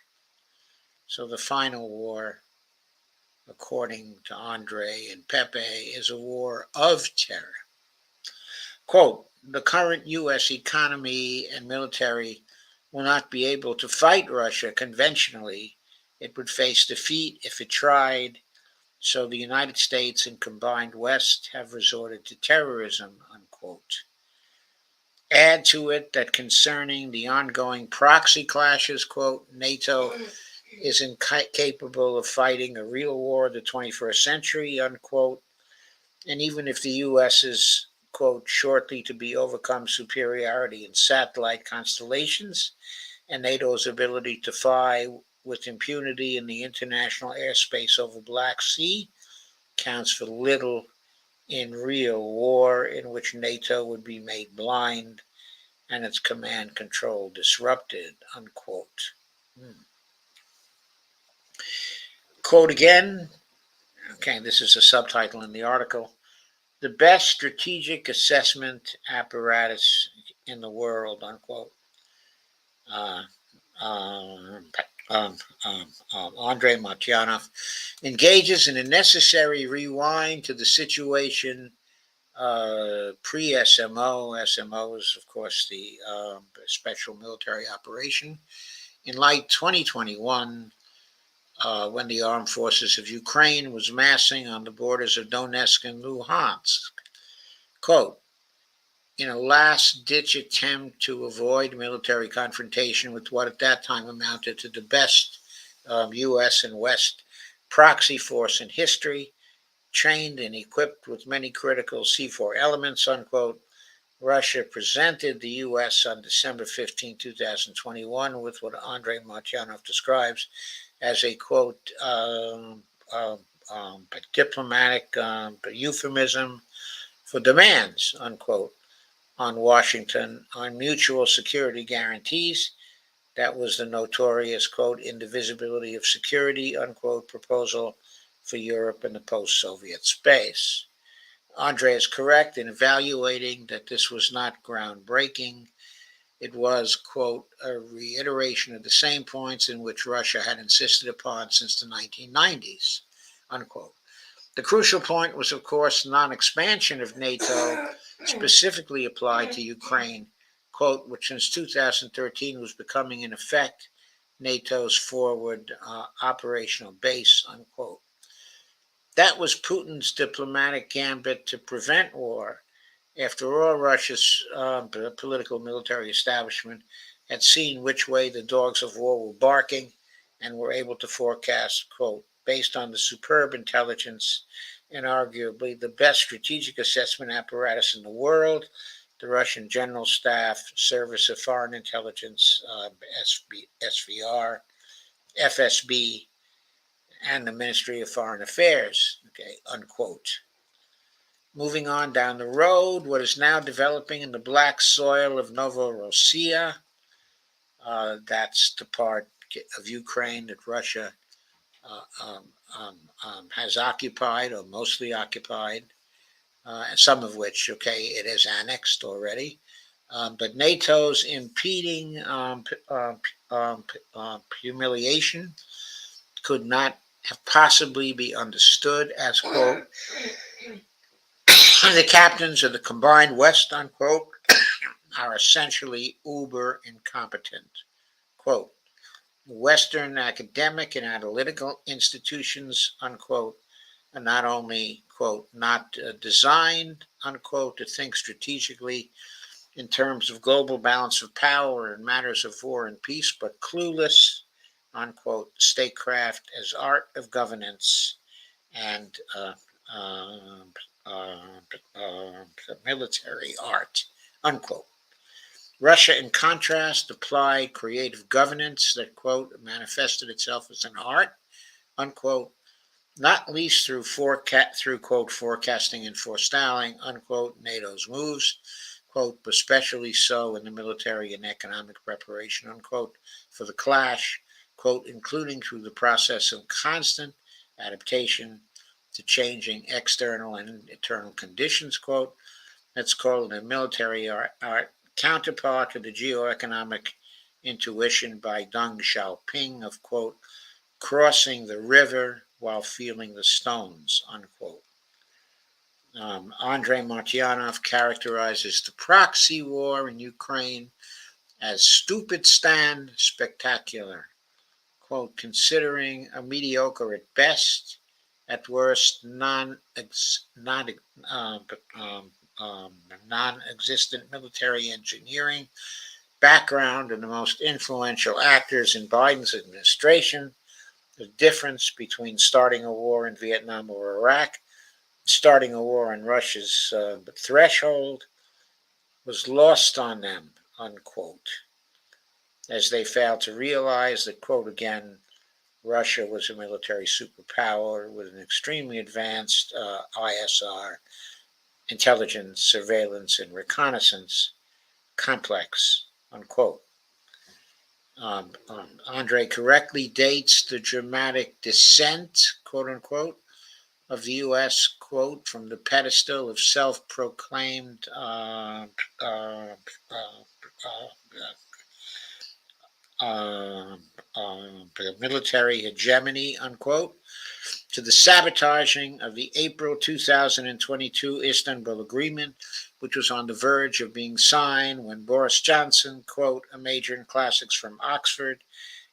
So the final war, according to Andre and Pepe, is a war of terror. Quote, the current U.S. economy and military will not be able to fight Russia conventionally. It would face defeat if it tried. So the United States and combined West have resorted to terrorism, unquote. Add to it that concerning the ongoing proxy clashes, quote, NATO is incapable of fighting a real war of the 21st century, unquote. And even if the U.S. is, quote, shortly to be overcome superiority in satellite constellations and NATO's ability to fly with impunity in the international airspace over Black Sea counts for little in real war in which NATO would be made blind and its command control disrupted, unquote. Quote again, okay, this is a subtitle in the article. The best strategic assessment apparatus in the world, unquote. Uh, um, um, Andrei Matyanov engages in a necessary rewind to the situation pre-SMO. SMO is, of course, the Special Military Operation. In late 2021, when the armed forces of Ukraine was massing on the borders of Donetsk and Luhansk. Quote, in a last-ditch attempt to avoid military confrontation with what at that time amounted to the best U.S. and West proxy force in history, trained and equipped with many critical C4 elements, unquote, Russia presented the U.S. on December 15, 2021, with what Andrei Martyanov describes as a, quote, um, diplomatic euphemism for demands, unquote, on Washington on mutual security guarantees. That was the notorious, quote, indivisibility of security, unquote, proposal for Europe in the post Soviet space. Andre is correct in evaluating that this was not groundbreaking. It was, quote, a reiteration of the same points in which Russia had insisted upon since the 1990s, unquote. The crucial point was, of course, non-expansion of NATO specifically applied to Ukraine, quote, which since 2013 was becoming, in effect, NATO's forward operational base, unquote. That was Putin's diplomatic gambit to prevent war. After all, Russia's political military establishment had seen which way the dogs of war were barking and were able to forecast, quote, based on the superb intelligence and arguably the best strategic assessment apparatus in the world, the Russian General Staff, Service of Foreign Intelligence, SVR, FSB, and the Ministry of Foreign Affairs, okay, unquote. Moving on down the road, what is now developing in the black soil of Novorossiya, that's the part of Ukraine that Russia has occupied or mostly occupied, some of which, okay, it has annexed already. But NATO's impeding humiliation could not have possibly be understood as, quote, the captains of the combined West, unquote, are essentially uber incompetent. Quote, Western academic and analytical institutions, unquote, are not only, quote, not designed, unquote, to think strategically in terms of global balance of power in matters of war and peace, but clueless, unquote, statecraft as art of governance and uh, uh, military art, unquote. Russia, in contrast, applied creative governance that, quote, manifested itself as an art, unquote, not least through, quote, forecasting and forestalling, unquote, NATO's moves, quote, but especially so in the military and economic preparation, unquote, for the clash, quote, including through the process of constant adaptation to changing external and internal conditions, quote, that's called a military art counterpart to the geoeconomic intuition by Deng Xiaoping of, quote, crossing the river while feeling the stones, unquote. Andrei Martyanov characterizes the proxy war in Ukraine as stupid stand spectacular, quote, considering a mediocre at best, at worst non-existent military engineering background of the most influential actors in Biden's administration. The difference between starting a war in Vietnam or Iraq, starting a war on Russia's threshold, was lost on them, unquote, as they failed to realize that, quote, again, Russia was a military superpower with an extremely advanced ISR, intelligence, surveillance, and reconnaissance complex, unquote. Andre correctly dates the dramatic descent, quote unquote, of the U.S., quote, from the pedestal of self-proclaimed military hegemony, unquote, to the sabotaging of the April 2022 Istanbul Agreement, which was on the verge of being signed when Boris Johnson, quote, a major in classics from Oxford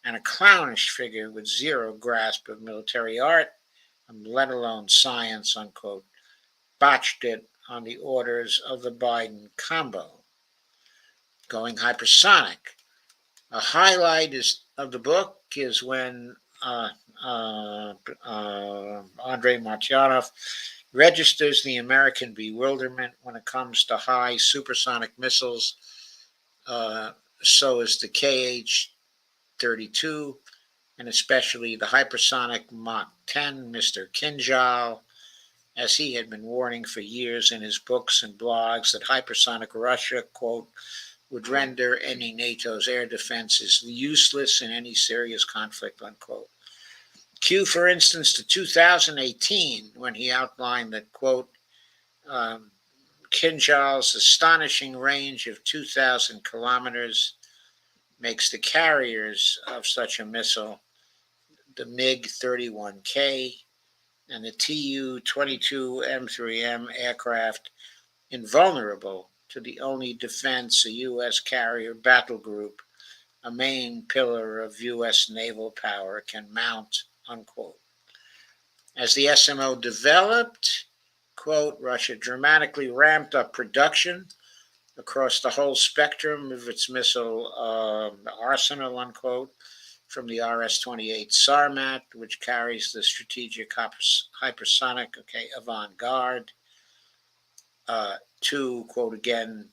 and a clownish figure with zero grasp of military art, let alone science, unquote, botched it on the orders of the Biden combo. Going hypersonic. A highlight of the book is when Andrei Martyanov registers the American bewilderment when it comes to high supersonic missiles. So is the KH-32, and especially the hypersonic Mach 10, Mr. Kinjal, as he had been warning for years in his books and blogs that hypersonic Russia, quote, would render any NATO's air defenses useless in any serious conflict, unquote. Cue, for instance, to 2018, when he outlined that, quote, Kinjal's astonishing range of 2,000 kilometers makes the carriers of such a missile, the MiG-31K and the Tu-22 M3M aircraft, invulnerable to the only defense a U.S. carrier battle group, a main pillar of U.S. naval power, can mount, unquote. As the SMO developed, quote, Russia dramatically ramped up production across the whole spectrum of its missile arsenal, unquote, from the RS-28 Sarmat, which carries the strategic hypersonic, avant-garde, to, quote again,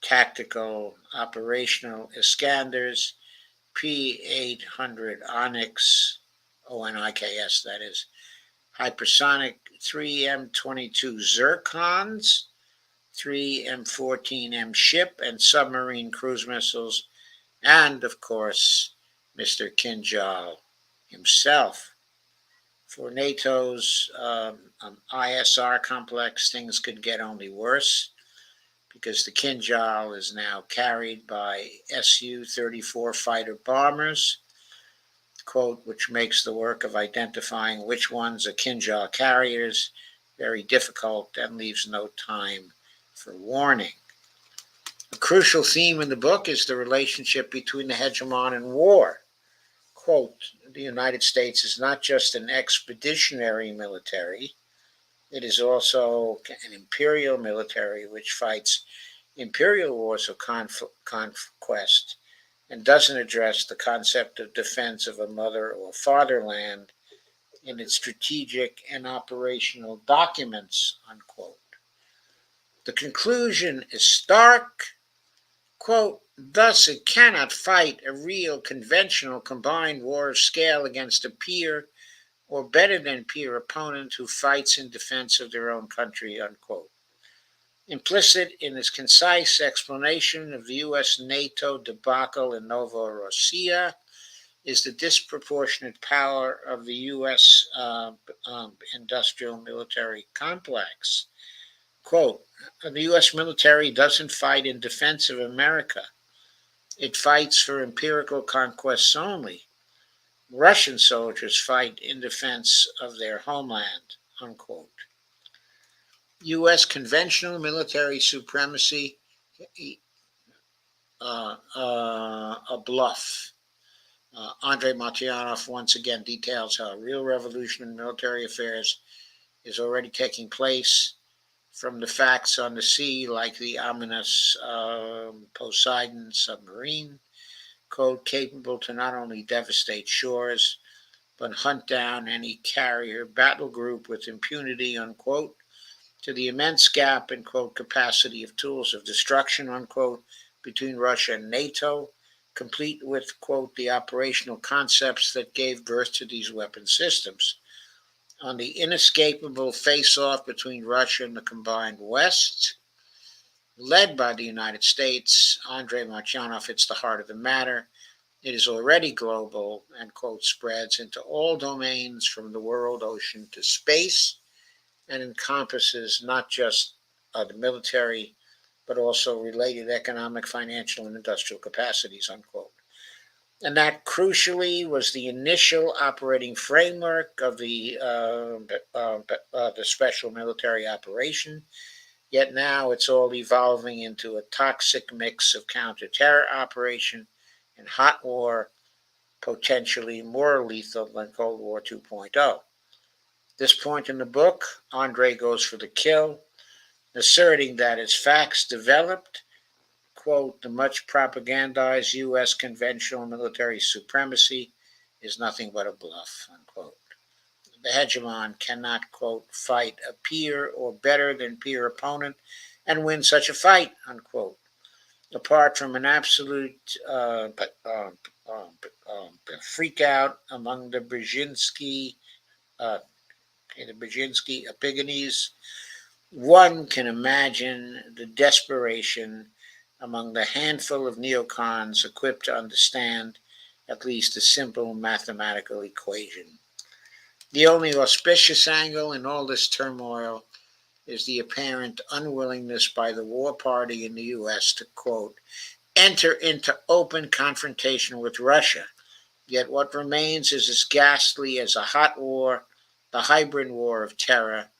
tactical operational Iskanders, P-800 Onyx, ONIKS, that is, hypersonic 3M-22 Zircons, 3M-14M ship and submarine cruise missiles, and, of course, Mr. Kinjal himself. For NATO's ISR complex, things could get only worse because the Kinjal is now carried by Su-34 fighter bombers, quote, which makes the work of identifying which ones are Kinjal carriers very difficult and leaves no time for warning. A crucial theme in the book is the relationship between the hegemon and war. Quote, the United States is not just an expeditionary military, it is also an imperial military which fights imperial wars of conquest and doesn't address the concept of defense of a mother or fatherland in its strategic and operational documents, unquote. The conclusion is stark. Quote, thus it cannot fight a real conventional combined war of scale against a peer or better than peer opponent who fights in defense of their own country, unquote. Implicit in this concise explanation of the U.S.-NATO debacle in Novorossiya is the disproportionate power of the U.S. Industrial military complex. Quote, the U.S. military doesn't fight in defense of America. It fights for empirical conquests only. Russian soldiers fight in defense of their homeland, unquote. U.S. conventional military supremacy, a bluff. Andrei Martyanov once again details how a real revolution in military affairs is already taking place, from the facts on the sea, like the ominous Poseidon submarine, code capable to not only devastate shores, but hunt down any carrier battle group with impunity, unquote, to the immense gap in, quote, capacity of tools of destruction, unquote, between Russia and NATO, complete with, quote, the operational concepts that gave birth to these weapon systems. On the inescapable face-off between Russia and the combined West, led by the United States, Andrei Martyanov hits the heart of the matter. It is already global and, quote, spreads into all domains from the world ocean to space and encompasses not just the military, but also related economic, financial, and industrial capacities, unquote. And that crucially was the initial operating framework of the special military operation. Yet now it's all evolving into a toxic mix of counter-terror operation and hot war, potentially more lethal than Cold War 2.0. This point in the book, Andrei goes for the kill, asserting that as facts developed, quote, the much propagandized U.S. conventional military supremacy is nothing but a bluff, unquote. The hegemon cannot, quote, fight a peer or better than peer opponent and win such a fight, unquote. Apart from an absolute freak out among the Brzezinski epigones, one can imagine the desperation among the handful of neocons equipped to understand at least a simple mathematical equation. The only auspicious angle in all this turmoil is the apparent unwillingness by the war party in the U.S. to, quote, enter into open confrontation with Russia. Yet what remains is as ghastly as a hot war, the hybrid war of terror,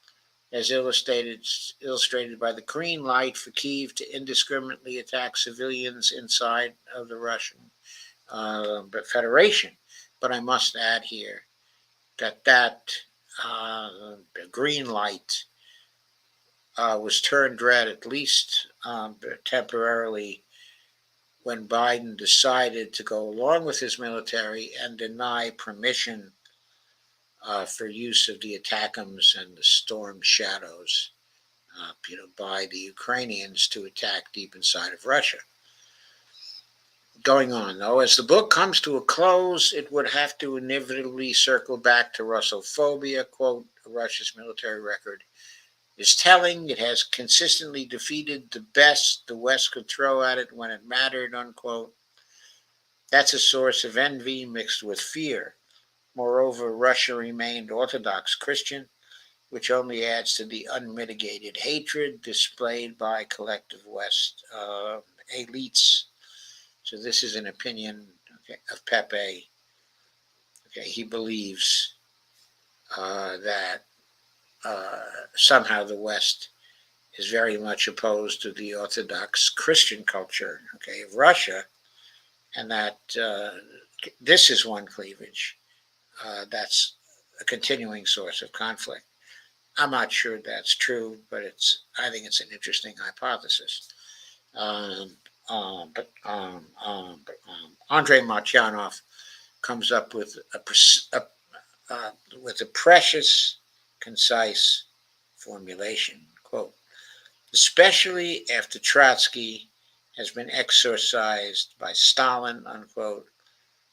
as illustrated by the green light for Kyiv to indiscriminately attack civilians inside of the Russian Federation. But I must add here that green light was turned red, at least temporarily, when Biden decided to go along with his military and deny permission for use of the ATACMS and the Storm Shadows, by the Ukrainians to attack deep inside of Russia. Going on, though, as the book comes to a close, it would have to inevitably circle back to Russophobia. Quote, Russia's military record is telling. It has consistently defeated the best the West could throw at it when it mattered, unquote. That's a source of envy mixed with fear. Moreover, Russia remained Orthodox Christian, which only adds to the unmitigated hatred displayed by collective West elites. So this is an opinion, of Pepe. Okay, he believes that somehow the West is very much opposed to the Orthodox Christian culture, of Russia, and that this is one cleavage that's a continuing source of conflict. I'm not sure that's true, but I think it's an interesting hypothesis. But Andrei Martyanov comes up with a precious, concise formulation. Quote, especially after Trotsky has been exorcised by Stalin, unquote,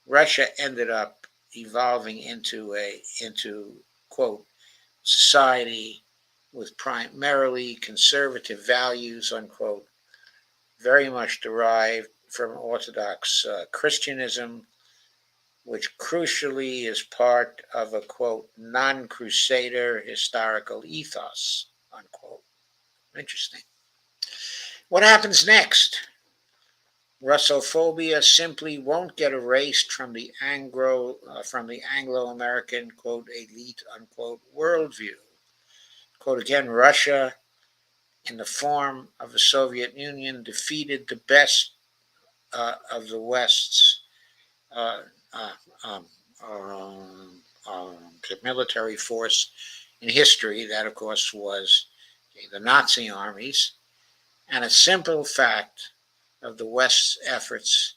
Russia ended up evolving into quote, society with primarily conservative values, unquote, very much derived from Orthodox Christianism, which crucially is part of a, quote, non-crusader historical ethos, unquote. Interesting. What happens next? Russophobia simply won't get erased from the Anglo-American, quote, elite, unquote, worldview. Quote again, Russia, in the form of the Soviet Union, defeated the best of the West's uh, uh, um, military force in history. That, of course, was the Nazi armies. And a simple fact of the West's efforts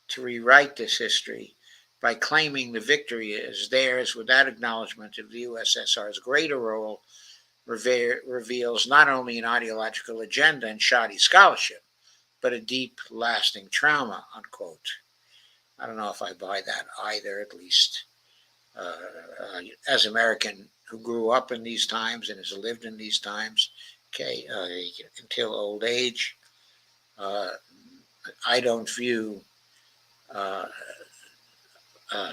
to rewrite this history by claiming the victory as theirs without acknowledgement of the USSR's greater role reveals not only an ideological agenda and shoddy scholarship, but a deep, lasting trauma, unquote. I don't know if I buy that either, at least as an American who grew up in these times and has lived in these times, until old age. I don't view uh, uh,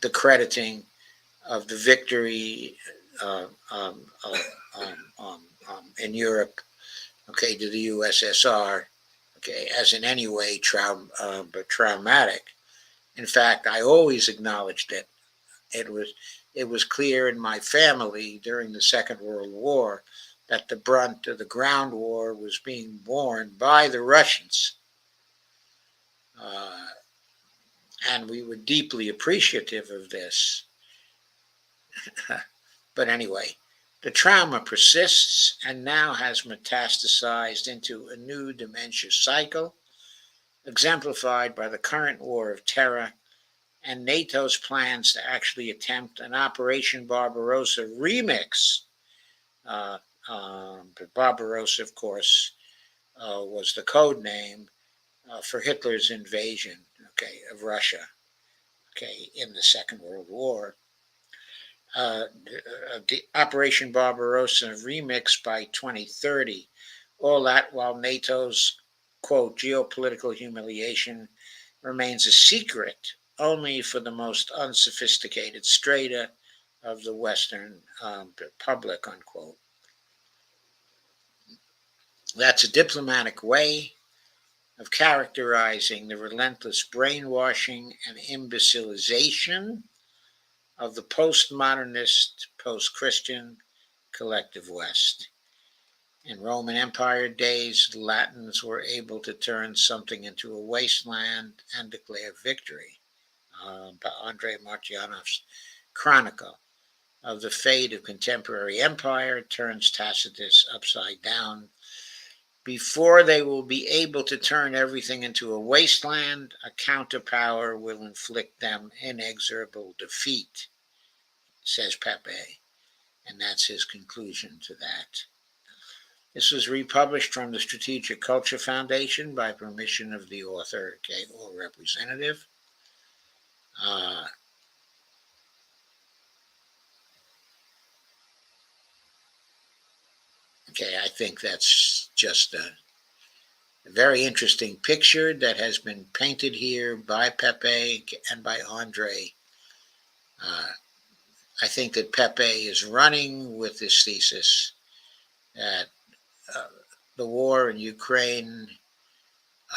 the crediting of the victory uh, um, uh, in Europe, to the USSR, as in any way traumatic. In fact, I always acknowledged it. It was clear in my family during the Second World War that the brunt of the ground war was being borne by the Russians. And we were deeply appreciative of this. But anyway, the trauma persists and now has metastasized into a new dementia cycle, exemplified by the current war of terror and NATO's plans to actually attempt an Operation Barbarossa remix. But Barbarossa, of course, was the code name for Hitler's invasion, of Russia, in the Second World War. The Operation Barbarossa remix by 2030. All that while NATO's, quote, geopolitical humiliation remains a secret only for the most unsophisticated strata of the Western public, unquote. That's a diplomatic way of characterizing the relentless brainwashing and imbecilization of the postmodernist, post-Christian collective West. In Roman Empire days, the Latins were able to turn something into a wasteland and declare victory. Andrei Martyanov's Chronicle of the Fate of Contemporary Empire turns Tacitus upside down. Before they will be able to turn everything into a wasteland, a counterpower will inflict them inexorable defeat, says Pepe. And that's his conclusion to that. This was republished from the Strategic Culture Foundation by permission of the author, okay, or representative. Okay, I think that's just a very interesting picture that has been painted here by Pepe and by Andre. I think that Pepe is running with this thesis that the war in Ukraine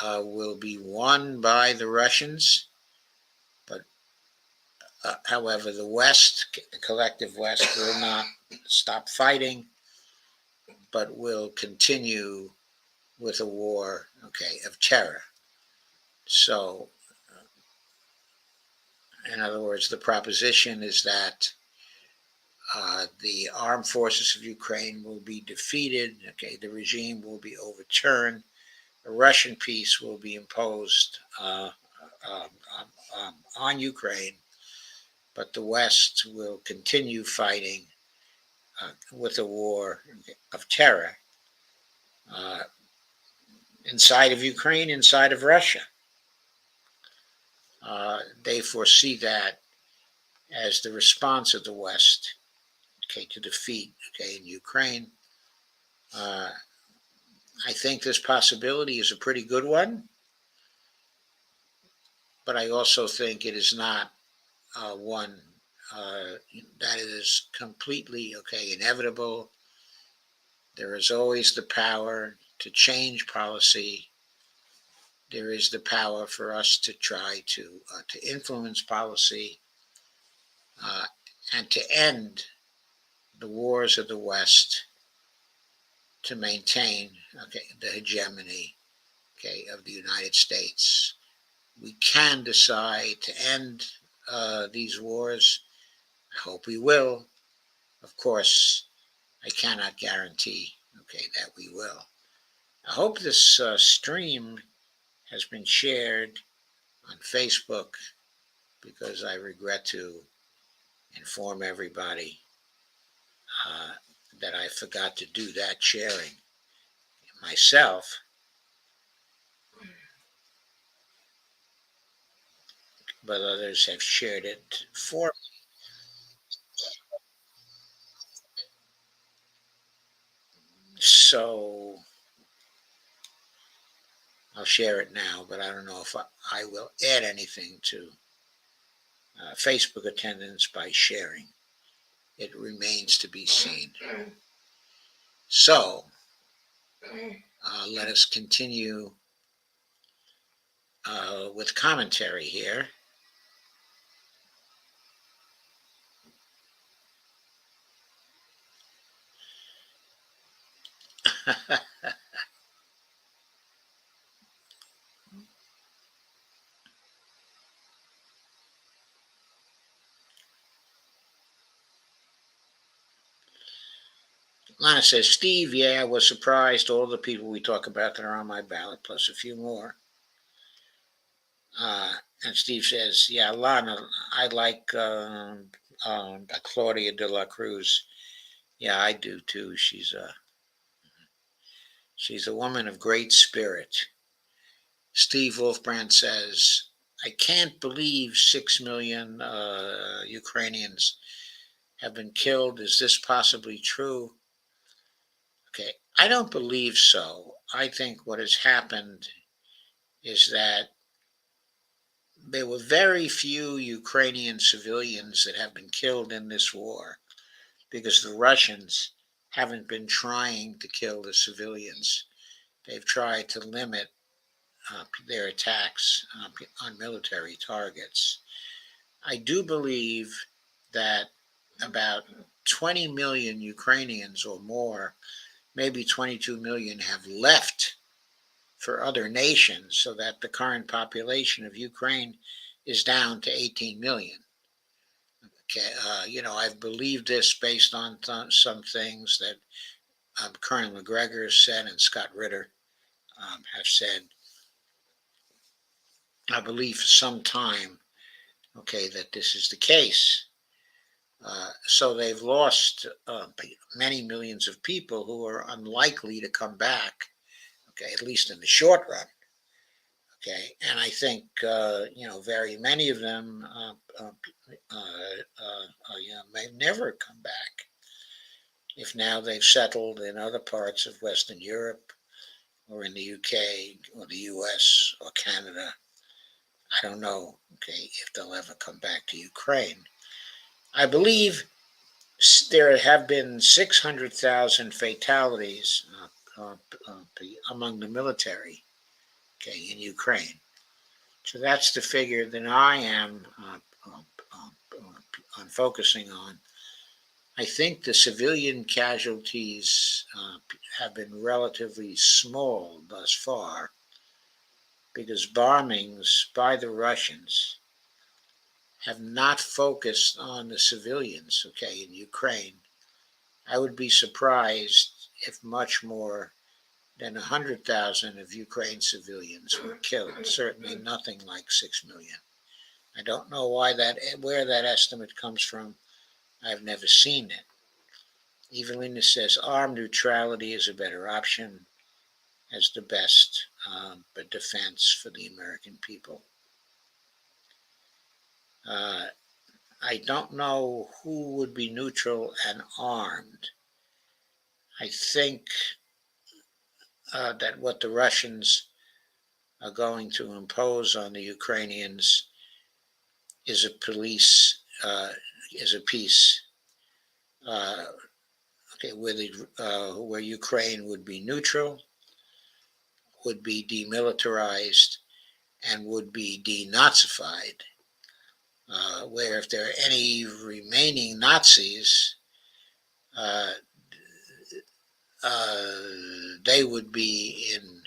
will be won by the Russians, but however, the West, the collective West, will not stop fighting, but will continue with a war, okay, of terror. So, in other words, the proposition is that the armed forces of Ukraine will be defeated. Okay, the regime will be overturned. A Russian peace will be imposed on Ukraine, but the West will continue fighting with a war of terror inside of Ukraine, inside of Russia. They foresee that as the response of the West, okay, to defeat, okay, in Ukraine. I think this possibility is a pretty good one, but I also think it is not one that is completely, okay, inevitable. There is always the power to change policy. There is the power for us to try to influence policy and to end the wars of the West, to maintain, okay, the hegemony, okay, of the United States. We can decide to end these wars. I hope we will. Of course, I cannot guarantee, okay, that we will. I hope this stream has been shared on Facebook, because I regret to inform everybody that I forgot to do that sharing myself. But others have shared it for me. So I'll share it now, but I don't know if I will add anything to Facebook attendance by sharing. It remains to be seen. So let us continue with commentary here. Lana says, Steve, yeah, I was surprised. All the people we talk about that are on my ballot, plus a few more. And Steve says, yeah, Lana, I like Claudia de la Cruz. Yeah, I do too. She's a woman of great spirit. Steve Wolfbrand says, I can't believe 6 million Ukrainians have been killed. Is this possibly true? Okay, I don't believe so. I think what has happened is that there were very few Ukrainian civilians that have been killed in this war, because the Russians haven't been trying to kill the civilians. They've tried to limit their attacks on military targets. I do believe that about 20 million Ukrainians or more, maybe 22 million, have left for other nations, so that the current population of Ukraine is down to 18 million. Okay, I've believed this based on some things that Colonel McGregor said and Scott Ritter have said. I believe for some time, okay, that this is the case. So they've lost many millions of people who are unlikely to come back, okay, at least in the short run. Okay, and I think very many of them may never come back if now they've settled in other parts of Western Europe or in the UK or the US or Canada. I don't know, okay, if they'll ever come back to Ukraine. I believe there have been 600,000 fatalities among the military, okay, in Ukraine. So that's the figure that I am focusing on. I think the civilian casualties have been relatively small thus far because bombings by the Russians have not focused on the civilians, okay, in Ukraine. I would be surprised if much more than 100,000 of Ukraine's civilians were killed, certainly nothing like 6 million. I don't know where that estimate comes from. I've never seen it. Evelina says armed neutrality is a better option as the best defense for the American people. I don't know who would be neutral and armed. I think that what the Russians are going to impose on the Ukrainians is a peace, okay, where Ukraine would be neutral, would be demilitarized, and would be denazified. Where if there are any remaining Nazis, they would be in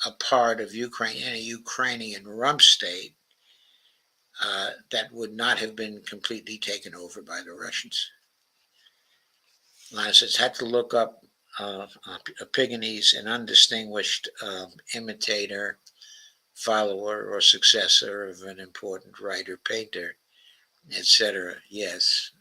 a part of Ukraine, in a Ukrainian rump state that would not have been completely taken over by the Russians. Lana says, had to look up Epigenes, an undistinguished imitator, follower, or successor of an important writer, painter, etc. Yes.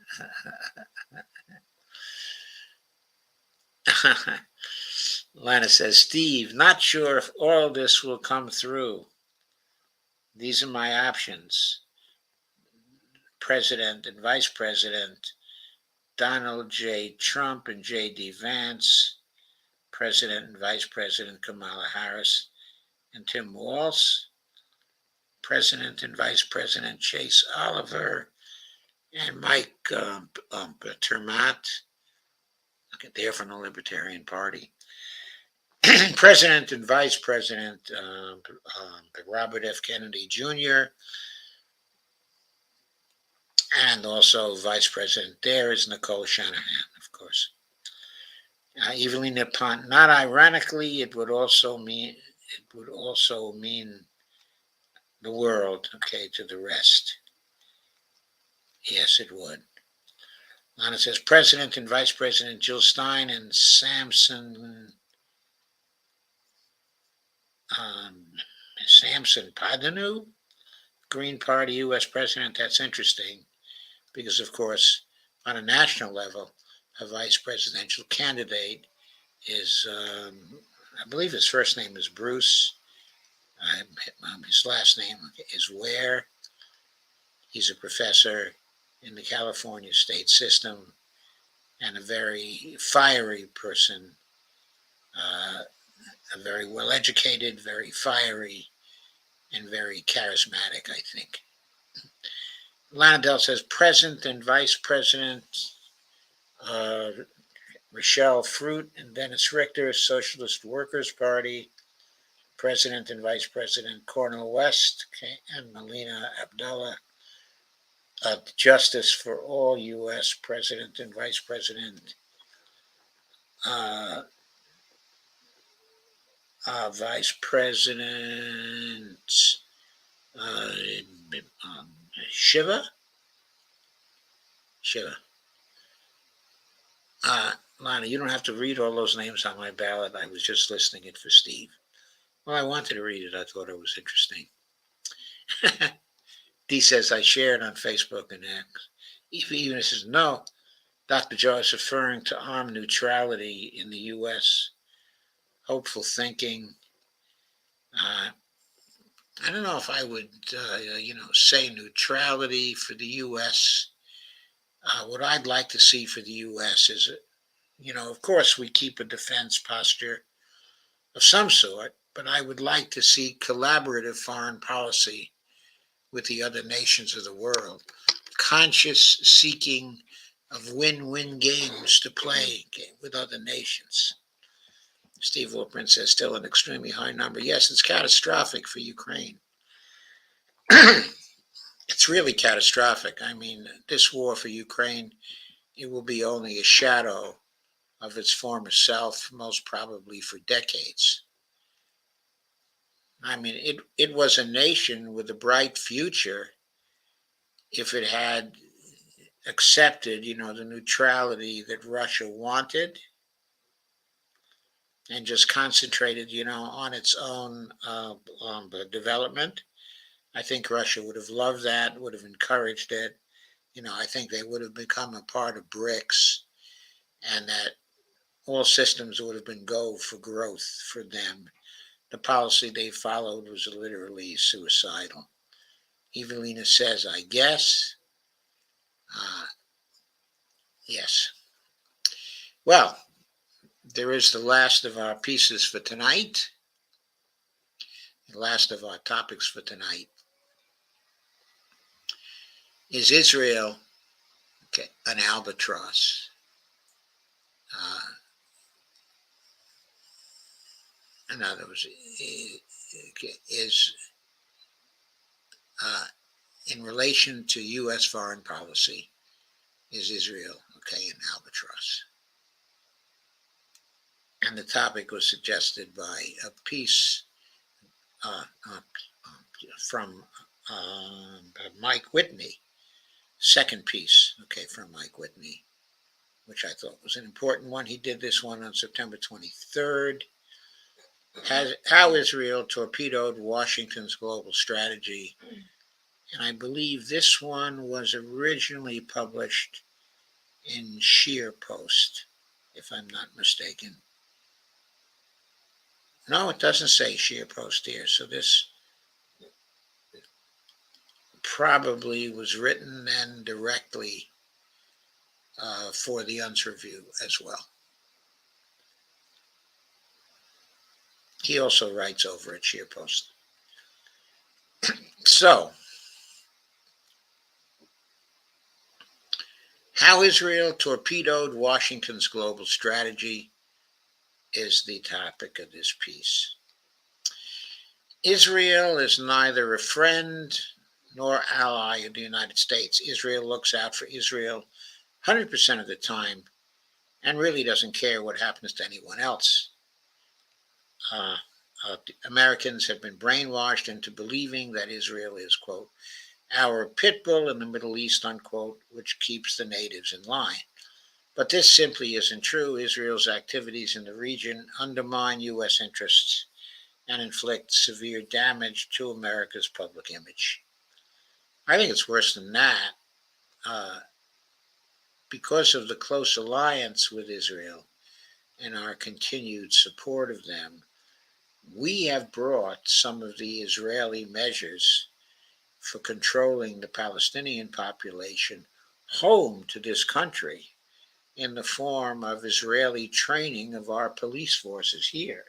Lana says, Steve, not sure if all this will come through. These are my options. President and Vice President Donald J. Trump and J.D. Vance, President and Vice President Kamala Harris and Tim Walz, President and Vice President Chase Oliver and Mike Termat, they're from the Libertarian Party. President and Vice President Robert F. Kennedy Jr., and also Vice President there is Nicole Shanahan, of course. Evelina Pont, not ironically, it would also mean the world, okay, to the rest. Yes, it would. Lana says President and Vice President Jill Stein and Samson Paddenu, Green Party U.S. President. That's interesting because, of course, on a national level, a vice presidential candidate is, I believe his first name is Bruce. His last name is Ware. He's a professor in the California state system and a very fiery person, a very well-educated, very fiery, and very charismatic, I think. Lana Dell says President and Vice President Rochelle Fruit and Dennis Richter, Socialist Workers Party, President and Vice President Cornel West and Melina Abdullah, Justice for All U.S. President and Vice President Vice President Shiva. Lana, you don't have to read all those names on my ballot. I was just listing it for Steve. Well, I wanted to read it. I thought it was interesting. Dee says I shared on Facebook and X. Even if says no, Dr. Joe is referring to armed neutrality in the U.S. Hopeful thinking. I don't know if I would, say neutrality for the U.S. What I'd like to see for the U.S. is, of course, we keep a defense posture of some sort, but I would like to see collaborative foreign policy with the other nations of the world, conscious seeking of win-win games to play with other nations. Steve Wilprin says still an extremely high number. Yes, it's catastrophic for Ukraine. It's really catastrophic. I mean, this war for Ukraine, it will be only a shadow of its former self, most probably for decades. I mean, it was a nation with a bright future if it had accepted, the neutrality that Russia wanted and just concentrated, on its own development. I think Russia would have loved that, would have encouraged it. I think they would have become a part of BRICS, and that all systems would have been go for growth for them. The policy they followed was literally suicidal. Evelina says, I guess. Yes. Well, there is the last of our pieces for tonight, the last of our topics for tonight. Is Israel an albatross? In other words, is in relation to U.S. foreign policy, is Israel an albatross? And the topic was suggested by a piece from Mike Whitney, second piece, from Mike Whitney, which I thought was an important one. He did this one on September 23rd. How Israel torpedoed Washington's global strategy. And I believe this one was originally published in Sheer Post, if I'm not mistaken. No, it doesn't say Sheer Post here. So this probably was written then directly for the Unz Review as well. He also writes over at Sheer Post. So, how Israel torpedoed Washington's global strategy is the topic of this piece. Israel is neither a friend nor ally of the United States. Israel looks out for Israel 100% of the time and really doesn't care what happens to anyone else. Americans have been brainwashed into believing that Israel is, quote, our pit bull in the Middle East, unquote, which keeps the natives in line. But this simply isn't true. Israel's activities in the region undermine U.S. interests and inflict severe damage to America's public image. I think it's worse than that. Because of the close alliance with Israel and our continued support of them, we have brought some of the Israeli measures for controlling the Palestinian population home to this country in the form of Israeli training of our police forces here.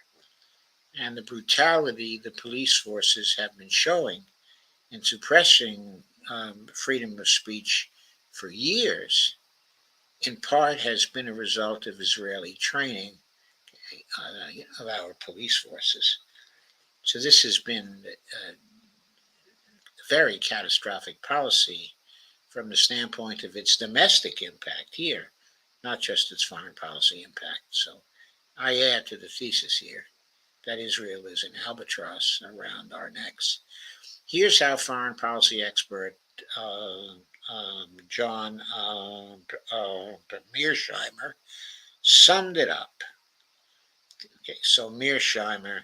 And the brutality the police forces have been showing in suppressing freedom of speech for years, in part has been a result of Israeli training of our police forces. So this has been a very catastrophic policy from the standpoint of its domestic impact here, not just its foreign policy impact. So I add to the thesis here that Israel is an albatross around our necks. Here's how foreign policy expert John Mearsheimer summed it up. So Mearsheimer,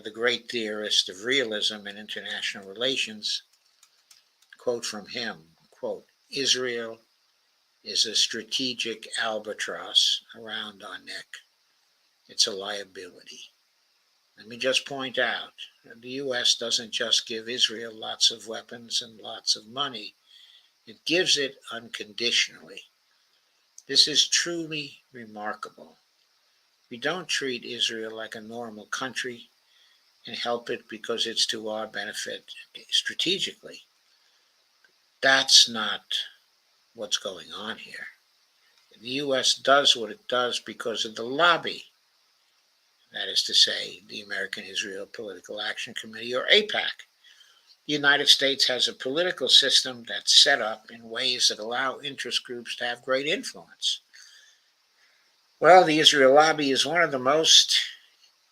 the great theorist of realism and international relations, quote from him, quote, Israel is a strategic albatross around our neck. It's a liability. Let me just point out, the U.S. doesn't just give Israel lots of weapons and lots of money. It gives it unconditionally. This is truly remarkable. We don't treat Israel like a normal country and help it because it's to our benefit strategically. That's not what's going on here. The U.S. does what it does because of the lobby, that is to say, the American Israel Political Action Committee, or AIPAC. The United States has a political system that's set up in ways that allow interest groups to have great influence. Well, the Israel lobby is one of the most,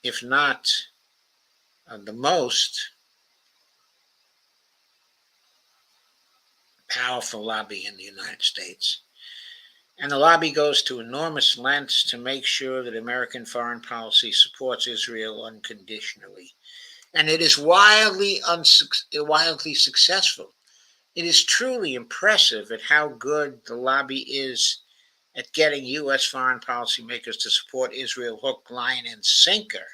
if not the most, powerful lobby in the United States. And the lobby goes to enormous lengths to make sure that American foreign policy supports Israel unconditionally. And it is wildly successful. It is truly impressive at how good the lobby is at getting U.S. foreign policymakers to support Israel hook, line, and sinker.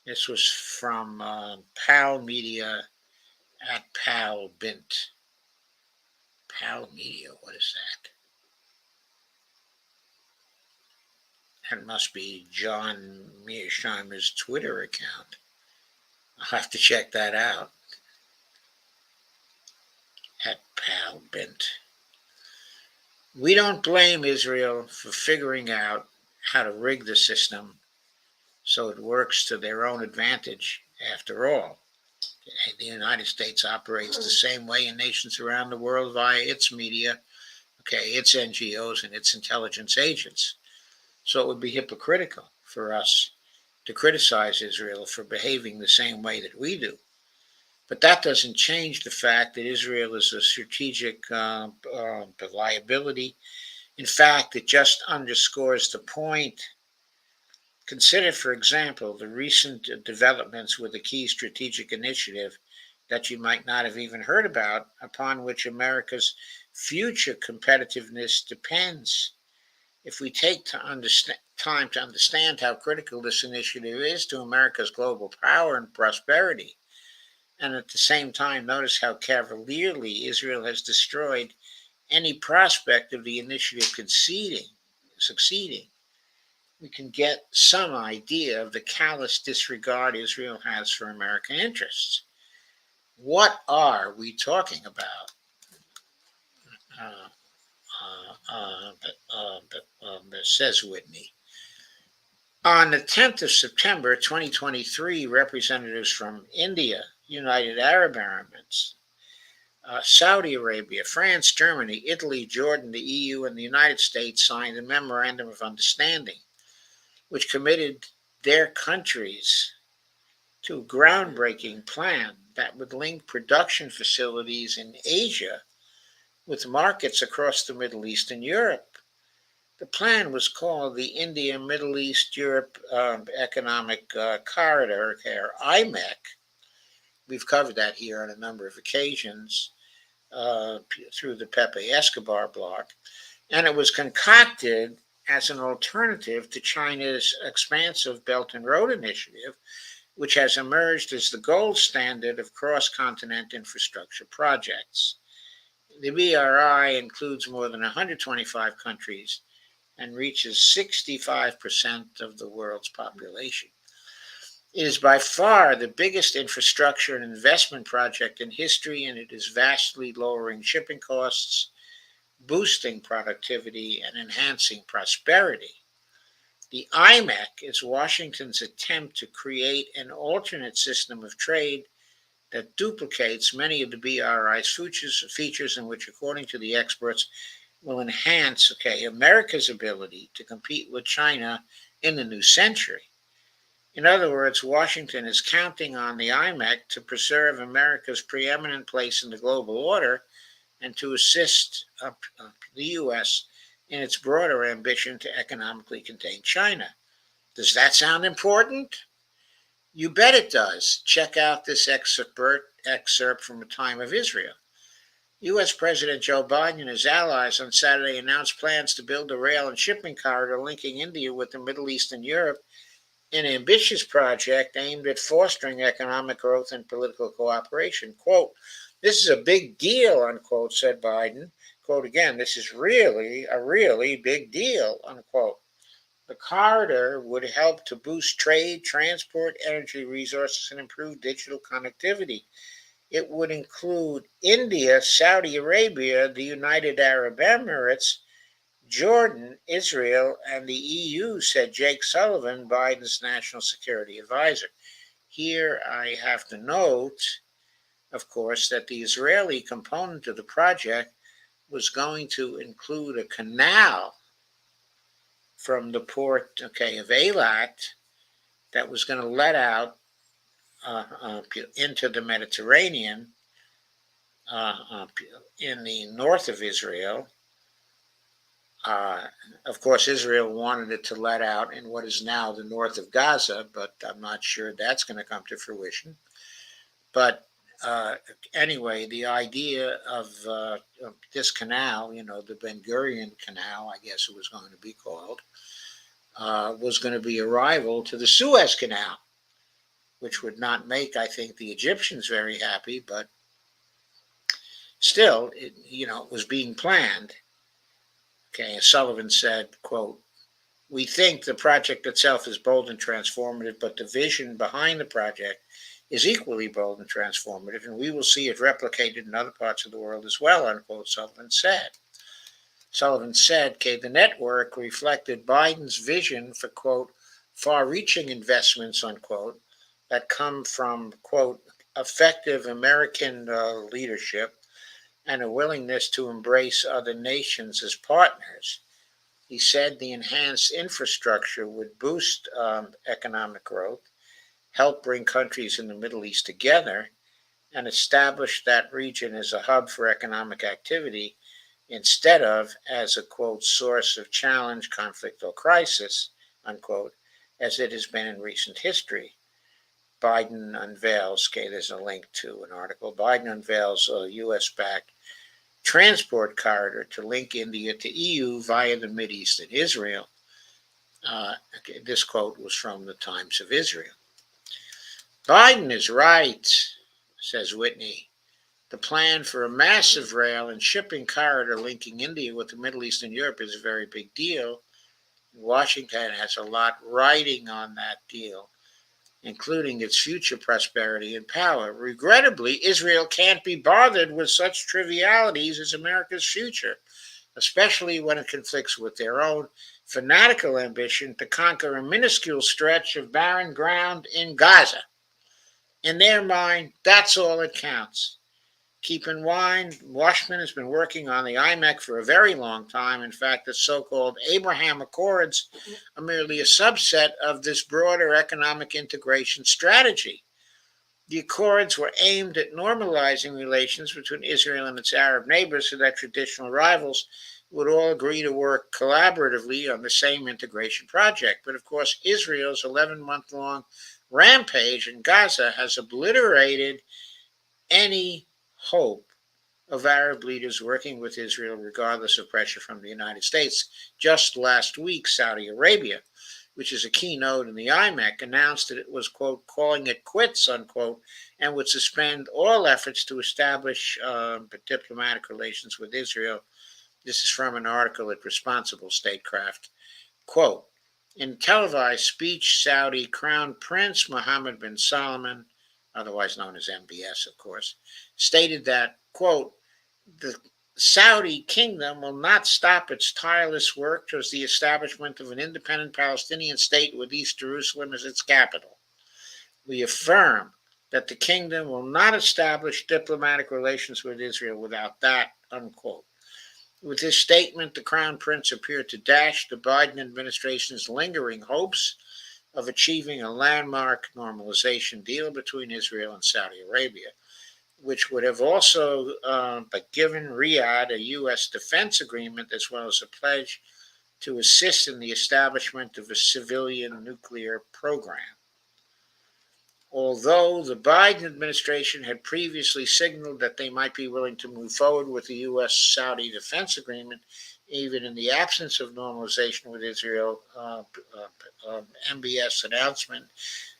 This was from PAL Media at PAL Bint. PAL Media, what is that? That must be John Mearsheimer's Twitter account. I'll have to check that out. At PAL Bint. We don't blame Israel for figuring out how to rig the system so it works to their own advantage. After all, the United States operates the same way in nations around the world via its media, its NGOs and its intelligence agents. So it would be hypocritical for us to criticize Israel for behaving the same way that we do. But that doesn't change the fact that Israel is a strategic liability. In fact, it just underscores the point. Consider, for example, the recent developments with a key strategic initiative that you might not have even heard about, upon which America's future competitiveness depends. If we take time to understand how critical this initiative is to America's global power and prosperity, and at the same time notice how cavalierly Israel has destroyed any prospect of the initiative succeeding, we can get some idea of the callous disregard Israel has for American interests. What are we talking about? Says Whitney. On the 10th of September 2023, representatives from India, United Arab Emirates, Saudi Arabia, France, Germany, Italy, Jordan, the EU, and the United States signed a memorandum of understanding, which committed their countries to a groundbreaking plan that would link production facilities in Asia with markets across the Middle East and Europe. The plan was called the India, Middle East, Europe Economic Corridor, or IMEC. We've covered that here on a number of occasions through the Pepe Escobar blog. And it was concocted as an alternative to China's expansive Belt and Road Initiative, which has emerged as the gold standard of cross-continent infrastructure projects. The BRI includes more than 125 countries and reaches 65% of the world's population. It is by far the biggest infrastructure and investment project in history, and it is vastly lowering shipping costs, boosting productivity, and enhancing prosperity. The IMEC is Washington's attempt to create an alternate system of trade that duplicates many of the BRI's features and which, according to the experts, will enhance America's ability to compete with China in the new century. In other words, Washington is counting on the IMEC to preserve America's preeminent place in the global order and to assist the U.S. in its broader ambition to economically contain China. Does that sound important? You bet it does. Check out this excerpt from A Time of Israel. U.S. President Joe Biden and his allies on Saturday announced plans to build a rail and shipping corridor linking India with the Middle East and Europe, an ambitious project aimed at fostering economic growth and political cooperation. Quote, "This is a big deal," unquote, said Biden. Quote again, "This is really a really big deal," unquote. The corridor would help to boost trade, transport, energy resources, and improve digital connectivity. It would include India, Saudi Arabia, the United Arab Emirates, Jordan, Israel, and the EU, said Jake Sullivan, Biden's national security advisor. Here I have to note, of course, that the Israeli component of the project was going to include a canal from the port, of Eilat that was going to let out into the Mediterranean in the north of Israel. Of course, Israel wanted it to let out in what is now the north of Gaza, but I'm not sure that's going to come to fruition. But anyway, the idea of this canal, the Ben Gurion Canal, I guess it was going to be called, was going to be a rival to the Suez Canal, which would not make, I think, the Egyptians very happy, but still, it was being planned. As Sullivan said, quote, "We think the project itself is bold and transformative, but the vision behind the project is equally bold and transformative, and we will see it replicated in other parts of the world as well," unquote, Sullivan said. The network reflected Biden's vision for, quote, "far-reaching investments," unquote, that come from, quote, "effective American leadership and a willingness to embrace other nations as partners." He said the enhanced infrastructure would boost economic growth, help bring countries in the Middle East together, and establish that region as a hub for economic activity instead of as a, quote, "source of challenge, conflict, or crisis," unquote, as it has been in recent history. Biden unveils, there's a link to an article, Biden unveils a U.S.-backed transport corridor to link India to EU via the Mideast and Israel. This quote was from the Times of Israel. "Biden is right," says Whitney. "The plan for a massive rail and shipping corridor linking India with the Middle East and Europe is a very big deal. Washington has a lot riding on that deal, including its future prosperity and power. Regrettably, Israel can't be bothered with such trivialities as America's future, especially when it conflicts with their own fanatical ambition to conquer a minuscule stretch of barren ground in Gaza. In their mind, that's all that counts. Keep in mind, Washington has been working on the IMEC for a very long time. In fact, the so-called Abraham Accords are merely a subset of this broader economic integration strategy. The Accords were aimed at normalizing relations between Israel and its Arab neighbors so that traditional rivals would all agree to work collaboratively on the same integration project. But of course, Israel's 11-month-long rampage in Gaza has obliterated any hope of Arab leaders working with Israel regardless of pressure from the United States. Just last week, Saudi Arabia, which is a key node in the IMEC, announced that it was, quote, "calling it quits," unquote, and would suspend all efforts to establish diplomatic relations with Israel. This is from an article at Responsible Statecraft. Quote, "In televised speech, Saudi Crown Prince Mohammed bin Salman, otherwise known as MBS, of course, stated that, quote, "the Saudi kingdom will not stop its tireless work towards the establishment of an independent Palestinian state with East Jerusalem as its capital. We affirm that the kingdom will not establish diplomatic relations with Israel without that," unquote. With this statement, the Crown Prince appeared to dash the Biden administration's lingering hopes of achieving a landmark normalization deal between Israel and Saudi Arabia, which would have also given Riyadh a U.S. defense agreement as well as a pledge to assist in the establishment of a civilian nuclear program. Although the Biden administration had previously signaled that they might be willing to move forward with the U.S.-Saudi defense agreement, even in the absence of normalization with Israel, MBS announcement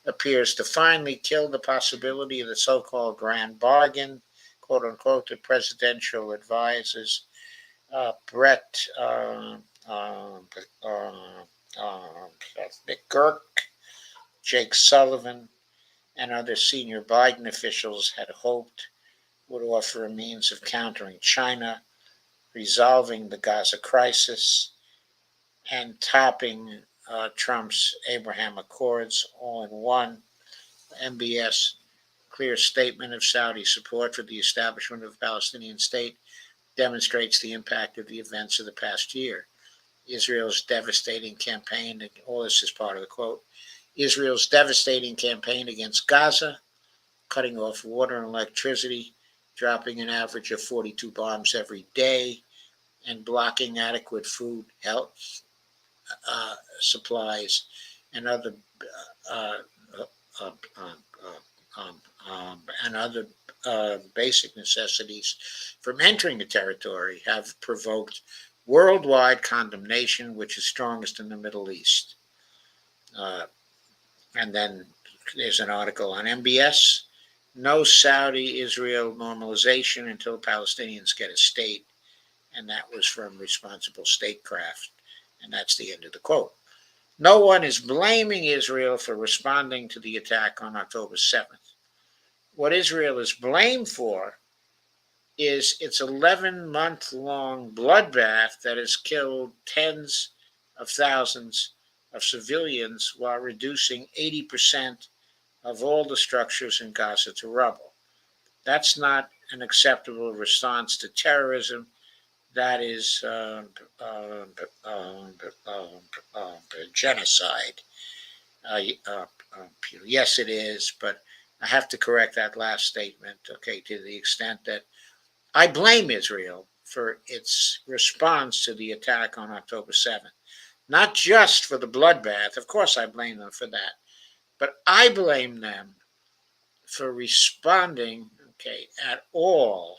appears to finally kill the possibility of the so-called grand bargain, quote unquote, the presidential advisors Brett McGurk, Jake Sullivan, and other senior Biden officials had hoped would offer a means of countering China, resolving the Gaza crisis, and topping Trump's Abraham Accords all in one. MBS clear statement of Saudi support for the establishment of a Palestinian state demonstrates the impact of the events of the past year. Israel's devastating campaign, all this is part of the quote, Israel's devastating campaign against Gaza, cutting off water and electricity, dropping an average of 42 bombs every day, and blocking adequate food, health supplies, and other uh, uh, and other basic necessities from entering the territory have provoked worldwide condemnation, which is strongest in the Middle East. And then there's an article on MBS. No Saudi-Israel normalization until Palestinians get a state. And that was from Responsible Statecraft. And that's the end of the quote. No one is blaming Israel for responding to the attack on October 7th. What Israel is blamed for is its 11-month-long bloodbath that has killed tens of thousands of civilians while reducing 80% of all the structures in Gaza to rubble. That's not an acceptable response to terrorism. That is genocide. Yes, it is, but I have to correct that last statement, okay, to the extent that I blame Israel for its response to the attack on October 7th. Not just for the bloodbath, of course I blame them for that, but I blame them for responding, okay, at all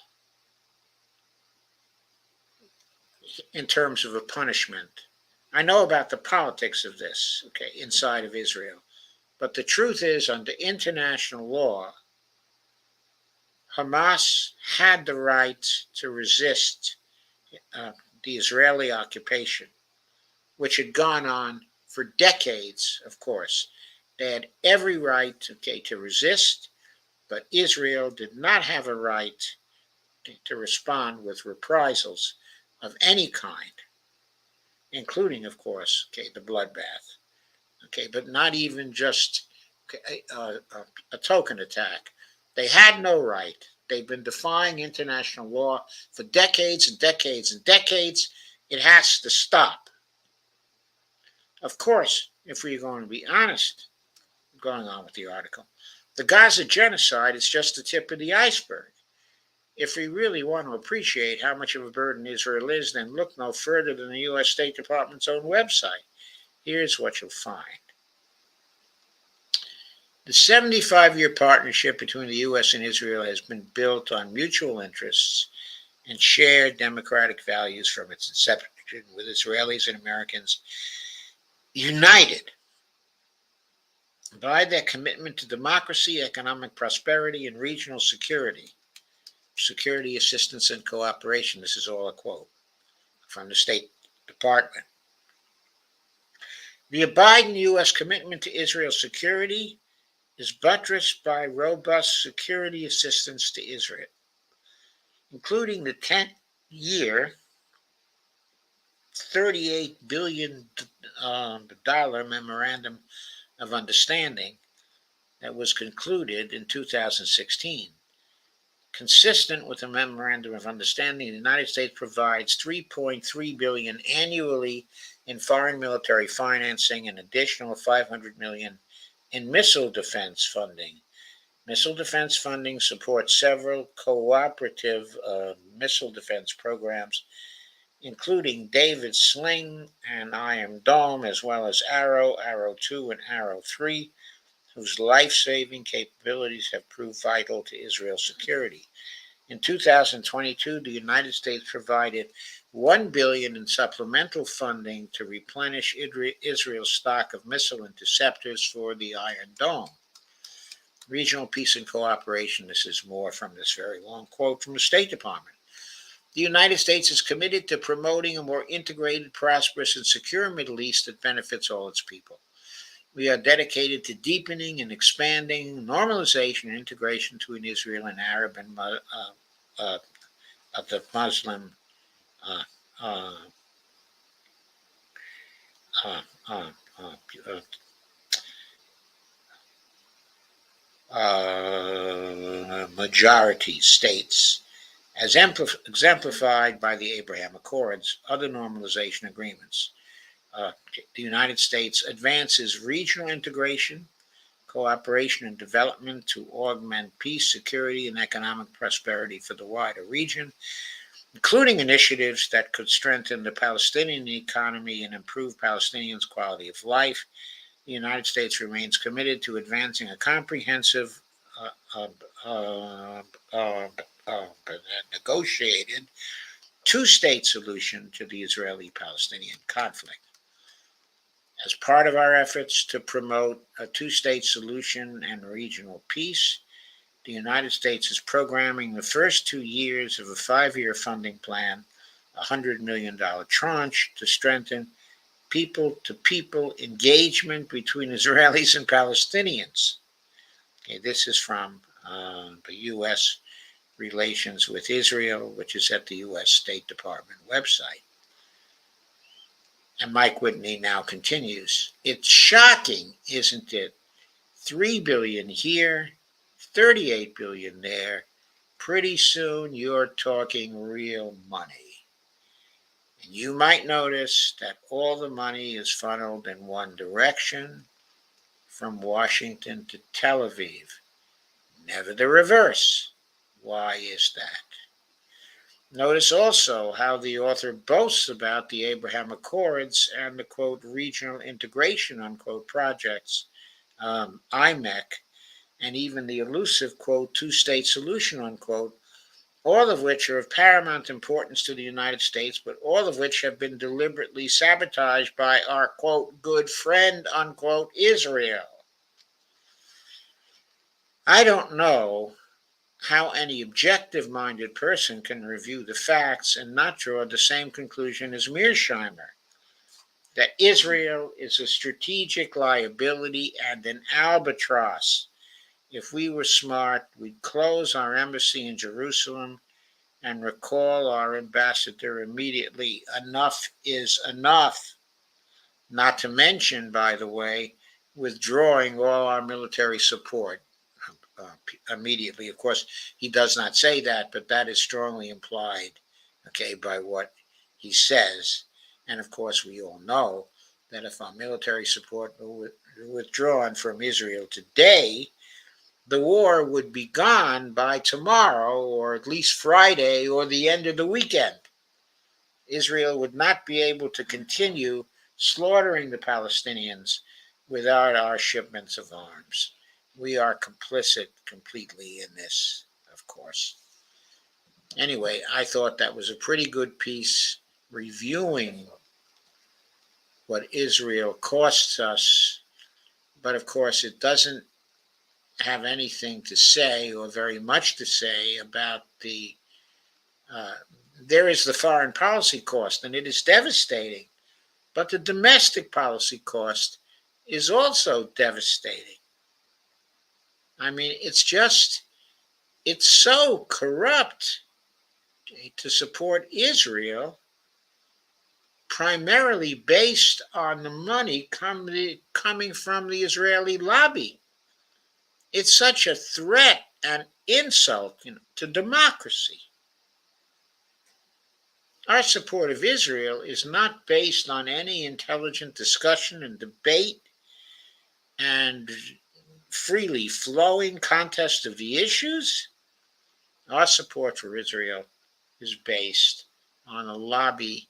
in terms of a punishment. I know about the politics of this, okay, inside of Israel, but the truth is, under international law, Hamas had the right to resist the Israeli occupation, which had gone on for decades, of course. They had every right, okay, to resist, but Israel did not have a right to respond with reprisals of any kind, including, of course, okay, the bloodbath, okay, but not even just a token attack. They had no right. They've been defying international law for decades and decades and decades. It has to stop. Of course, if we're going to be honest, going on with the article, the Gaza genocide is just the tip of the iceberg. If we really want to appreciate how much of a burden Israel is, then look no further than the U.S. State Department's own website. Here's what you'll find. The 75-year partnership between the U.S. and Israel has been built on mutual interests and shared democratic values from its inception, with Israelis and Americans united by their commitment to democracy, economic prosperity, and regional security, assistance, and cooperation. This is all a quote from the State Department. The abiding U.S. commitment to Israel's security is buttressed by robust security assistance to Israel, including the 10-year, $38 billion memorandum of understanding that was concluded in 2016. Consistent with the memorandum of understanding, the United States provides $3.3 billion annually in foreign military financing, an additional $500 million in missile defense funding. Missile defense funding supports several cooperative missile defense programs, including David Sling and Iron Dome, as well as Arrow, Arrow 2, and Arrow 3, whose life-saving capabilities have proved vital to Israel's security. In 2022, the United States provided $1 billion in supplemental funding to replenish Israel's stock of missile interceptors for the Iron Dome. Regional peace and cooperation. This is more from this very long quote from the State Department. The United States is committed to promoting a more integrated, prosperous, and secure Middle East that benefits all its people. We are dedicated to deepening and expanding normalization and integration between Israel and Arab and the Muslim uh, uh, uh, uh, majority states, as exemplified by the Abraham Accords, other normalization agreements. The United States advances regional integration, cooperation, and development to augment peace, security, and economic prosperity for the wider region, including initiatives that could strengthen the Palestinian economy and improve Palestinians' quality of life. The United States remains committed to advancing a comprehensive, uh, uh, uh, uh, negotiated two-state solution to the Israeli-Palestinian conflict. As part of our efforts to promote a two-state solution and regional peace, the United States is programming the first 2 years of a 5-year funding plan, a $100 million tranche to strengthen people-to-people engagement between Israelis and Palestinians. Okay, this is from the U.S. Relations with Israel, which is at the U.S. State Department website. And Mike Whitney now continues. It's shocking, isn't it? $3 billion here, $38 billion there. Pretty soon you're talking real money. And you might notice that all the money is funneled in one direction, from Washington to Tel Aviv. Never the reverse. Why is that? Notice also how the author boasts about the Abraham Accords and the, quote, regional integration, unquote, projects, IMEC, and even the elusive, quote, two-state solution, unquote, all of which are of paramount importance to the United States, but all of which have been deliberately sabotaged by our, quote, good friend, unquote, Israel. I don't know how any objective-minded person can review the facts and not draw the same conclusion as Mearsheimer, that Israel is a strategic liability and an albatross. If we were smart, we'd close our embassy in Jerusalem and recall our ambassador immediately. Enough is enough. Not to mention, by the way, withdrawing all our military support immediately. Of course, he does not say that, but that is strongly implied, okay, by what he says. And of course, we all know that if our military support were withdrawn from Israel today, the war would be gone by tomorrow, or at least Friday, or the end of the weekend. Israel would not be able to continue slaughtering the Palestinians without our shipments of arms. We are complicit completely in this, of course. Anyway, I thought that was a pretty good piece reviewing what Israel costs us, but of course it doesn't have anything to say, or very much to say, about there is the foreign policy cost, and it is devastating, but the domestic policy cost is also devastating. I mean, it's so corrupt to support Israel, primarily based on the money coming from the Israeli lobby. It's such a threat and insult, to democracy. Our support of Israel is not based on any intelligent discussion and debate and freely flowing contest of the issues. Our support for Israel is based on a lobby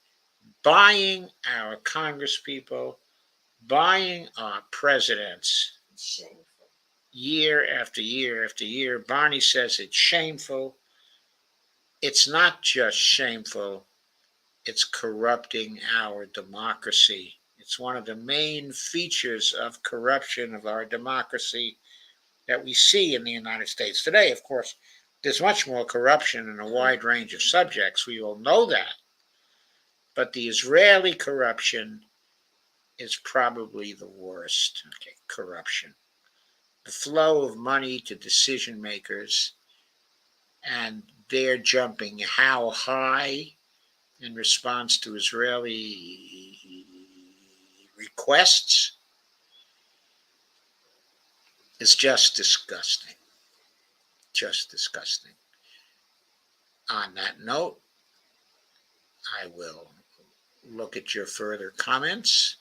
buying our congresspeople, buying our presidents. Shameful. year after year after year. Barney says it's shameful. It's not just shameful, it's corrupting our democracy. It's one of the main features of corruption of our democracy that we see in the United States today. Of course, there's much more corruption in a wide range of subjects. We all know that. But the Israeli corruption is probably the worst. Okay, corruption. The flow of money to decision makers, and they're jumping how high in response to Israeli requests is just disgusting. Just disgusting. On that note, I will look at your further comments.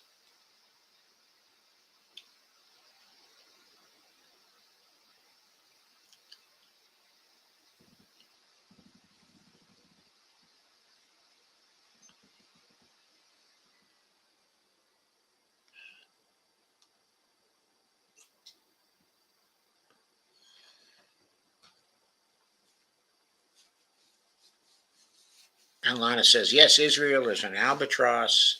And Lana says, yes, Israel is an albatross.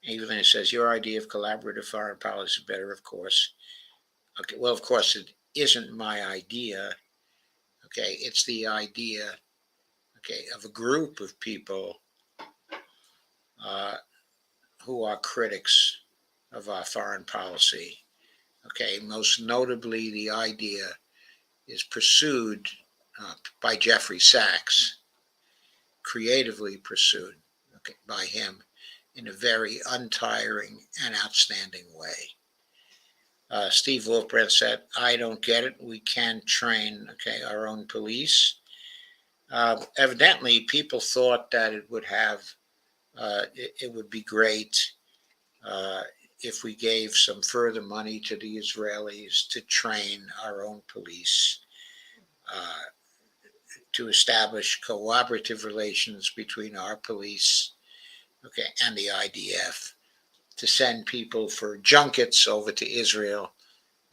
Evelyn says, your idea of collaborative foreign policy is better, of course. Okay, well, of course, it isn't my idea. Okay, it's the idea, okay, of a group of people uh, who are critics of our foreign policy. Okay, most notably, the idea is pursued by Jeffrey Sachs, creatively pursued, okay, by him in a very untiring and outstanding way. Steve Wolfbrand said, I don't get it. We can train, okay, our own police. Evidently, people thought that it would have, it would be great uh, if we gave some further money to the Israelis to train our own police, uh, to establish cooperative relations between our police, okay, and the IDF, to send people for junkets over to Israel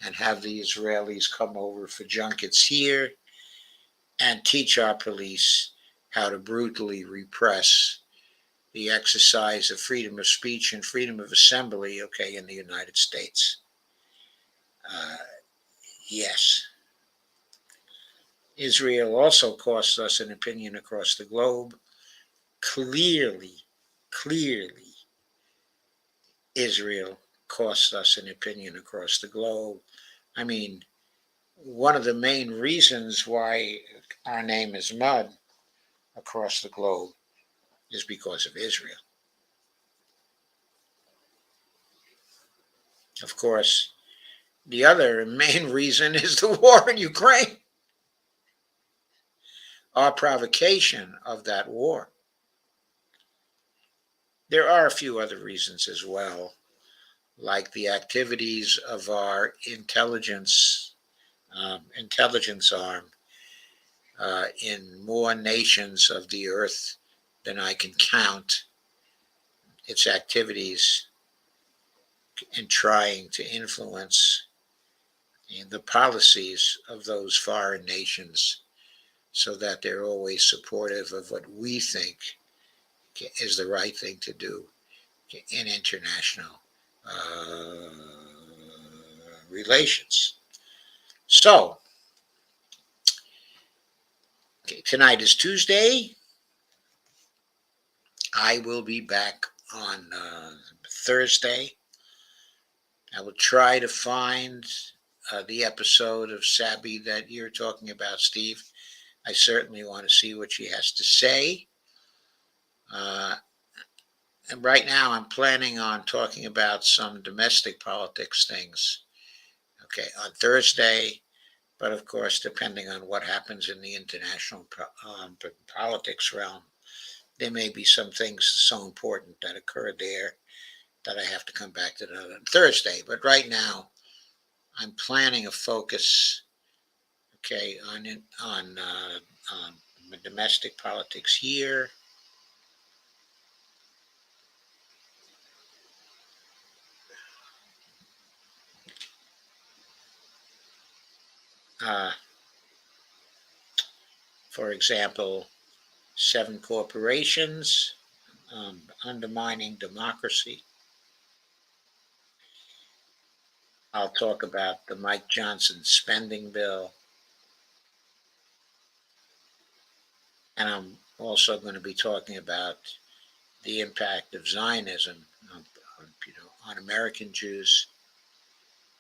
and have the Israelis come over for junkets here and teach our police how to brutally repress the exercise of freedom of speech and freedom of assembly, okay, in the United States. Uh, yes. Israel also costs us an opinion across the globe. Clearly, Israel costs us an opinion across the globe. I mean, one of the main reasons why our name is mud across the globe is because of Israel. Of course, the other main reason is the war in Ukraine, our provocation of that war. There are a few other reasons as well, like the activities of our intelligence arm in more nations of the earth than I can count. Its activities in trying to influence the policies of those foreign nations so that they're always supportive of what we think is the right thing to do in international relations. So, okay, tonight is Tuesday. I will be back on Thursday. I will try to find the episode of Sabi that you're talking about, Steve. I certainly want to see what she has to say. And right now, I'm planning on talking about some domestic politics things, okay, on Thursday. But of course, depending on what happens in the international politics realm, there may be some things so important that occur there that I have to come back to that on Thursday. But right now, I'm planning a focus, okay, on domestic politics here. For example, 7 corporations undermining democracy. I'll talk about the Mike Johnson spending bill. And I'm also going to be talking about the impact of Zionism on American Jews,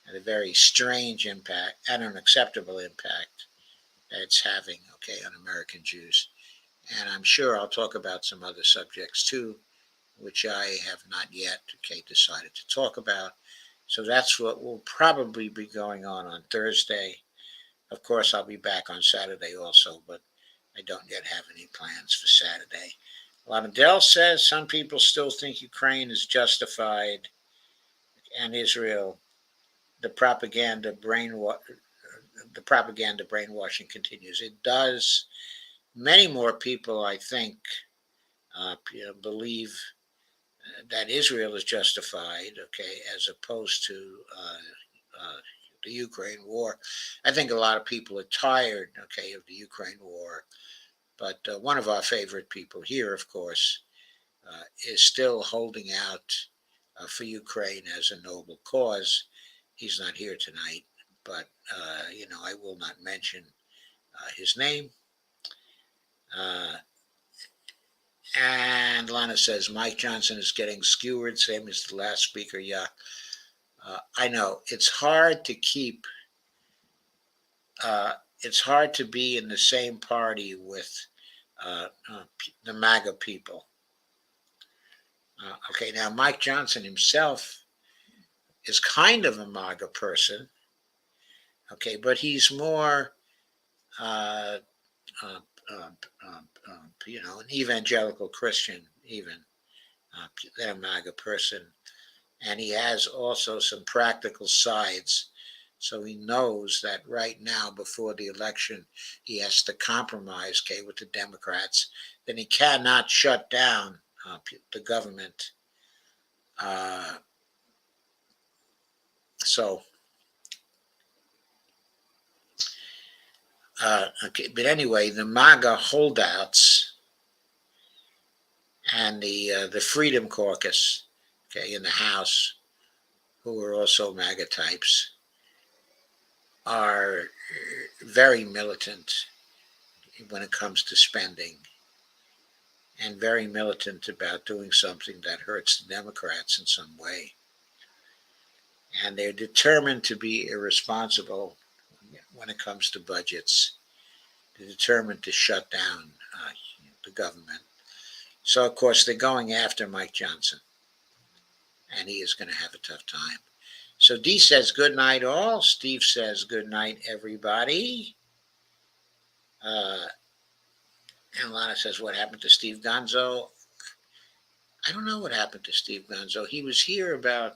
and a very strange impact and an unacceptable impact that it's having, on American Jews. And I'm sure I'll talk about some other subjects too, which I have not yet, decided to talk about. So that's what will probably be going on Thursday. Of course, I'll be back on Saturday also, but I don't yet have any plans for Saturday. Lonadell says some people still think Ukraine is justified, and Israel, the propaganda brainwashing continues. It does. Many more people, I think, believe that Israel is justified, as opposed to the Ukraine war. I think a lot of people are tired, of the Ukraine war. But one of our favorite people here, of course, is still holding out for Ukraine as a noble cause. He's not here tonight, but I will not mention his name. And Lana says Mike Johnson is getting skewered, same as the last speaker. Yeah, I know it's hard to keep. It's hard to be in the same party with the MAGA people. Now Mike Johnson himself is kind of a MAGA person. But he's more, uh, uh, an evangelical Christian, even than a MAGA person. And he has also some practical sides. So he knows that right now, before the election, he has to compromise, with the Democrats. Then he cannot shut down the government. So, but anyway, the MAGA holdouts and the Freedom Caucus, in the House, who are also MAGA types, are very militant when it comes to spending, and very militant about doing something that hurts the Democrats in some way. And they're determined to be irresponsible when it comes to budgets. They're determined to shut down the government. So, of course, they're going after Mike Johnson, and he is going to have a tough time. So Dee says good night all. Steve says good night everybody. And Lana says what happened to Steve Gonzo? I don't know what happened to Steve Gonzo. He was here about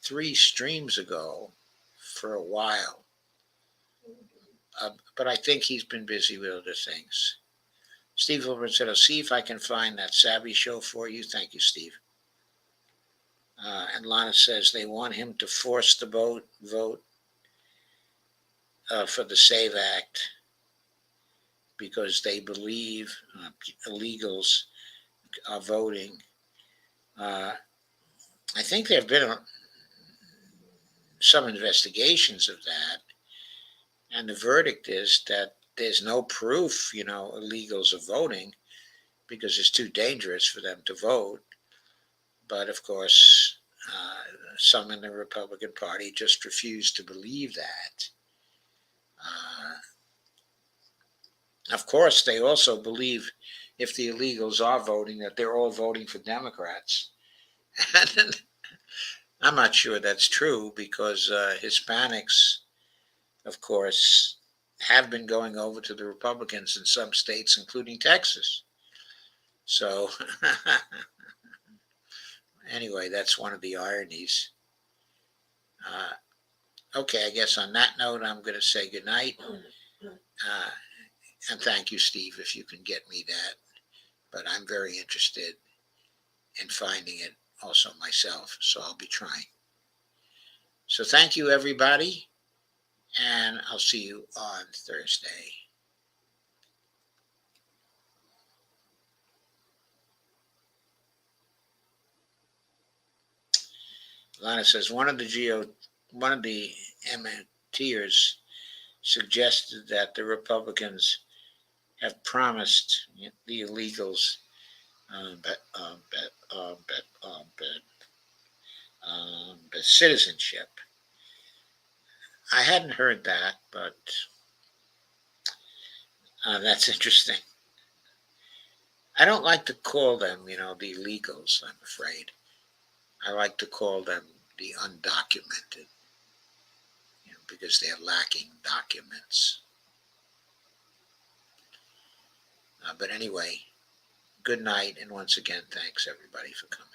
3 streams ago for a while. But I think he's been busy with other things. Steve Hilbert said, I'll see if I can find that Savvy show for you. Thank you, Steve. And Lana says they want him to force the vote for the SAVE Act because they believe illegals are voting. I think there have been some investigations of that, and the verdict is that there's no proof, illegals are voting because it's too dangerous for them to vote. But of course, some in the Republican Party just refuse to believe that. Of course, they also believe if the illegals are voting, that they're all voting for Democrats. And I'm not sure that's true because Hispanics, of course, have been going over to the Republicans in some states, including Texas. So, anyway, that's one of the ironies. Okay, I guess on that note, I'm going to say goodnight. And thank you, Steve, if you can get me that. But I'm very interested in finding it also myself, so I'll be trying. So thank you, everybody, and I'll see you on Thursday. Lana says one of the MNTers suggested that the Republicans have promised the illegals citizenship. I hadn't heard that, but that's interesting. I don't like to call them, the illegals, I'm afraid. I like to call them the undocumented, because they're lacking documents. But anyway, good night, and once again, thanks everybody for coming.